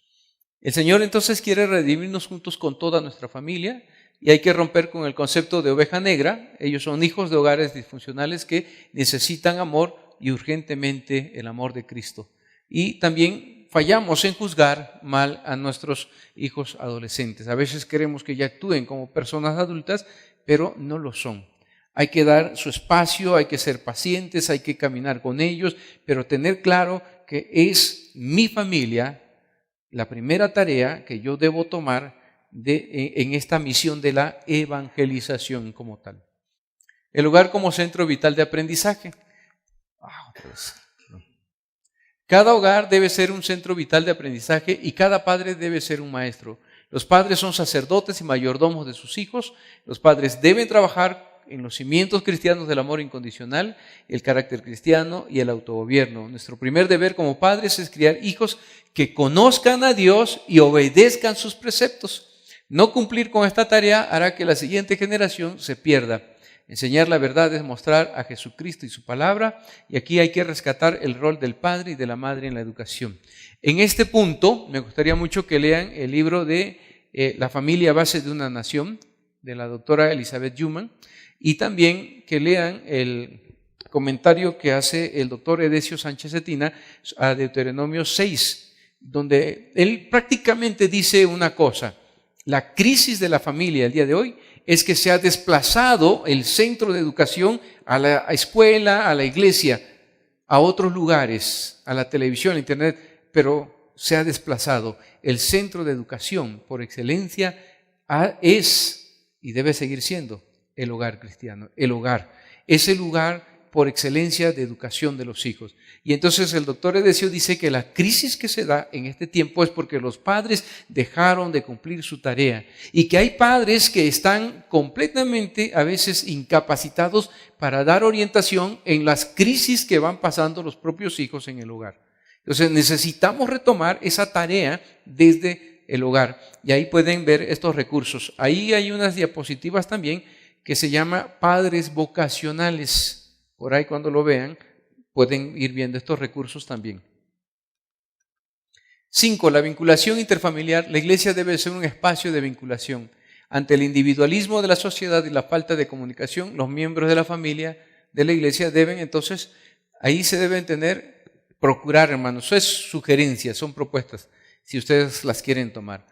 Speaker 1: El Señor entonces quiere redimirnos juntos con toda nuestra familia y hay que romper con el concepto de oveja negra. Ellos son hijos de hogares disfuncionales que necesitan amor y urgentemente el amor de Cristo. Y también fallamos en juzgar mal a nuestros hijos adolescentes. A veces queremos que ya actúen como personas adultas, pero no lo son. Hay que dar su espacio, hay que ser pacientes, hay que caminar con ellos, pero tener claro que es mi familia la primera tarea que yo debo tomar en esta misión de la evangelización como tal. El hogar como centro vital de aprendizaje. Cada hogar debe ser un centro vital de aprendizaje y cada padre debe ser un maestro. Los padres son sacerdotes y mayordomos de sus hijos. Los padres deben trabajar en los cimientos cristianos del amor incondicional, el carácter cristiano y el autogobierno. Nuestro primer deber como padres es criar hijos que conozcan a Dios y obedezcan sus preceptos. No cumplir con esta tarea hará que la siguiente generación se pierda. Enseñar la verdad es mostrar a Jesucristo y su palabra, y aquí hay que rescatar el rol del padre y de la madre en la educación. En este punto, me gustaría mucho que lean el libro de La familia base de una nación, de la doctora Elizabeth Newman, y también que lean el comentario que hace el doctor Edesio Sánchez Cetina a Deuteronomio 6, donde él prácticamente dice una cosa: la crisis de la familia el día de hoy es que se ha desplazado el centro de educación a la escuela, a la iglesia, a otros lugares, a la televisión, a internet, pero se ha desplazado. El centro de educación por excelencia es y debe seguir siendo el hogar cristiano. El hogar es el lugar por excelencia de educación de los hijos. Y entonces el doctor Edesio dice que la crisis que se da en este tiempo es porque los padres dejaron de cumplir su tarea y que hay padres que están completamente a veces incapacitados para dar orientación en las crisis que van pasando los propios hijos en el hogar. Entonces necesitamos retomar esa tarea desde el hogar y ahí pueden ver estos recursos. Ahí hay unas diapositivas también que se llama Padres Vocacionales. Por ahí cuando lo vean pueden ir viendo estos recursos también. 5. La vinculación interfamiliar. La iglesia debe ser un espacio de vinculación. Ante el individualismo de la sociedad y la falta de comunicación, los miembros de la familia de la iglesia deben entonces, ahí se deben procurar, hermanos, es sugerencias, son propuestas, si ustedes las quieren tomar.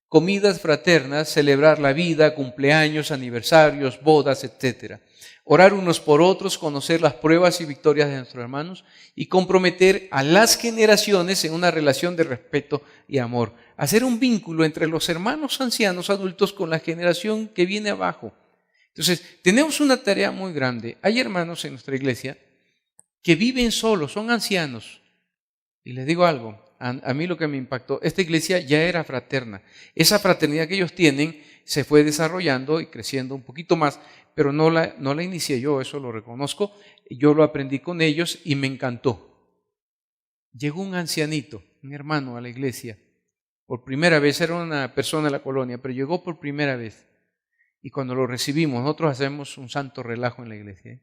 Speaker 1: Comidas fraternas, celebrar la vida, cumpleaños, aniversarios, bodas, etc. Orar unos por otros, conocer las pruebas y victorias de nuestros hermanos y comprometer a las generaciones en una relación de respeto y amor. Hacer un vínculo entre los hermanos ancianos adultos con la generación que viene abajo. Entonces, tenemos una tarea muy grande. Hay hermanos en nuestra iglesia que viven solos, son ancianos. Y les digo algo, a mí lo que me impactó, esta iglesia ya era fraterna. Esa fraternidad que ellos tienen se fue desarrollando y creciendo un poquito más, pero no la inicié yo, eso lo reconozco. Yo lo aprendí con ellos y me encantó. Llegó un ancianito, un hermano a la iglesia, por primera vez, era una persona de la colonia, pero llegó por primera vez. Y cuando lo recibimos, nosotros hacemos un santo relajo en la iglesia,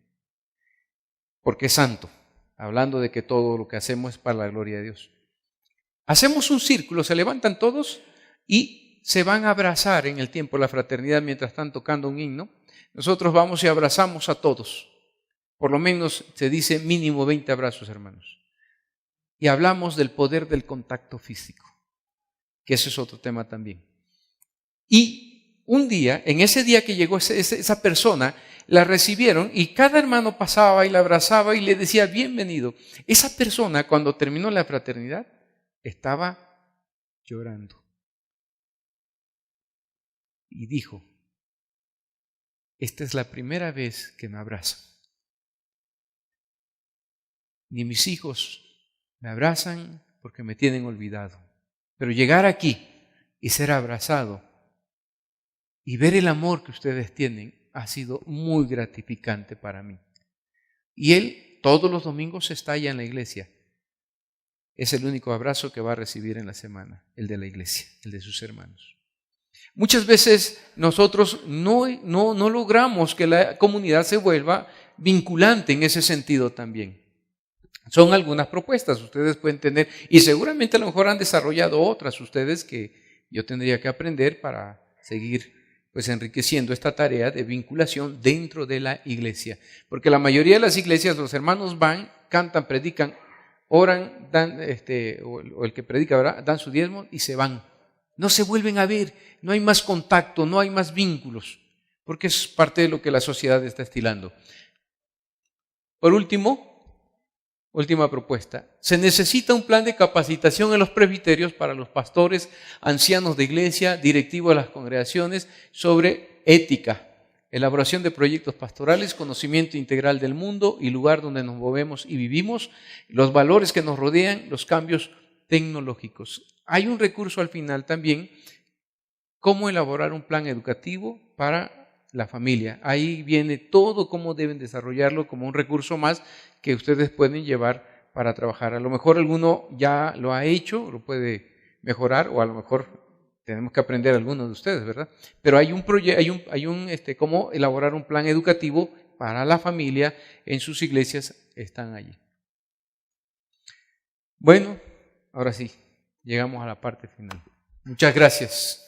Speaker 1: porque es santo, hablando de que todo lo que hacemos es para la gloria de Dios. Hacemos un círculo, se levantan todos y se van a abrazar en el tiempo de la fraternidad mientras están tocando un himno. Nosotros vamos y abrazamos a todos. Por lo menos se dice mínimo 20 abrazos, hermanos. Y hablamos del poder del contacto físico, que ese es otro tema también. Y un día, en ese día que llegó esa persona, la recibieron y cada hermano pasaba y la abrazaba y le decía bienvenido. Esa persona, cuando terminó la fraternidad, estaba llorando. Y dijo, esta es la primera vez que me abrazan. Ni mis hijos me abrazan porque me tienen olvidado. Pero llegar aquí y ser abrazado y ver el amor que ustedes tienen ha sido muy gratificante para mí. Y él todos los domingos está allá en la iglesia. Es el único abrazo que va a recibir en la semana, el de la iglesia, el de sus hermanos. Muchas veces nosotros no logramos que la comunidad se vuelva vinculante en ese sentido también. Son algunas propuestas, ustedes pueden tener, y seguramente a lo mejor han desarrollado otras ustedes que yo tendría que aprender para seguir enriqueciendo esta tarea de vinculación dentro de la iglesia. Porque la mayoría de las iglesias, los hermanos van, cantan, predican, oran, dan, o el que predica, ¿verdad?, dan su diezmo y se van. No se vuelven a ver, no hay más contacto, no hay más vínculos, porque es parte de lo que la sociedad está estilando. Por última propuesta, se necesita un plan de capacitación en los presbiterios para los pastores, ancianos de iglesia, directivos de las congregaciones sobre ética, elaboración de proyectos pastorales, conocimiento integral del mundo y lugar donde nos movemos y vivimos, los valores que nos rodean, los cambios tecnológicos. Hay un recurso al final también, cómo elaborar un plan educativo para la familia. Ahí viene todo cómo deben desarrollarlo como un recurso más que ustedes pueden llevar para trabajar. A lo mejor alguno ya lo ha hecho, lo puede mejorar, o a lo mejor tenemos que aprender algunos de ustedes, ¿verdad? Pero hay un proyecto, cómo elaborar un plan educativo para la familia en sus iglesias, están allí. Bueno, ahora sí, llegamos a la parte final. Muchas gracias.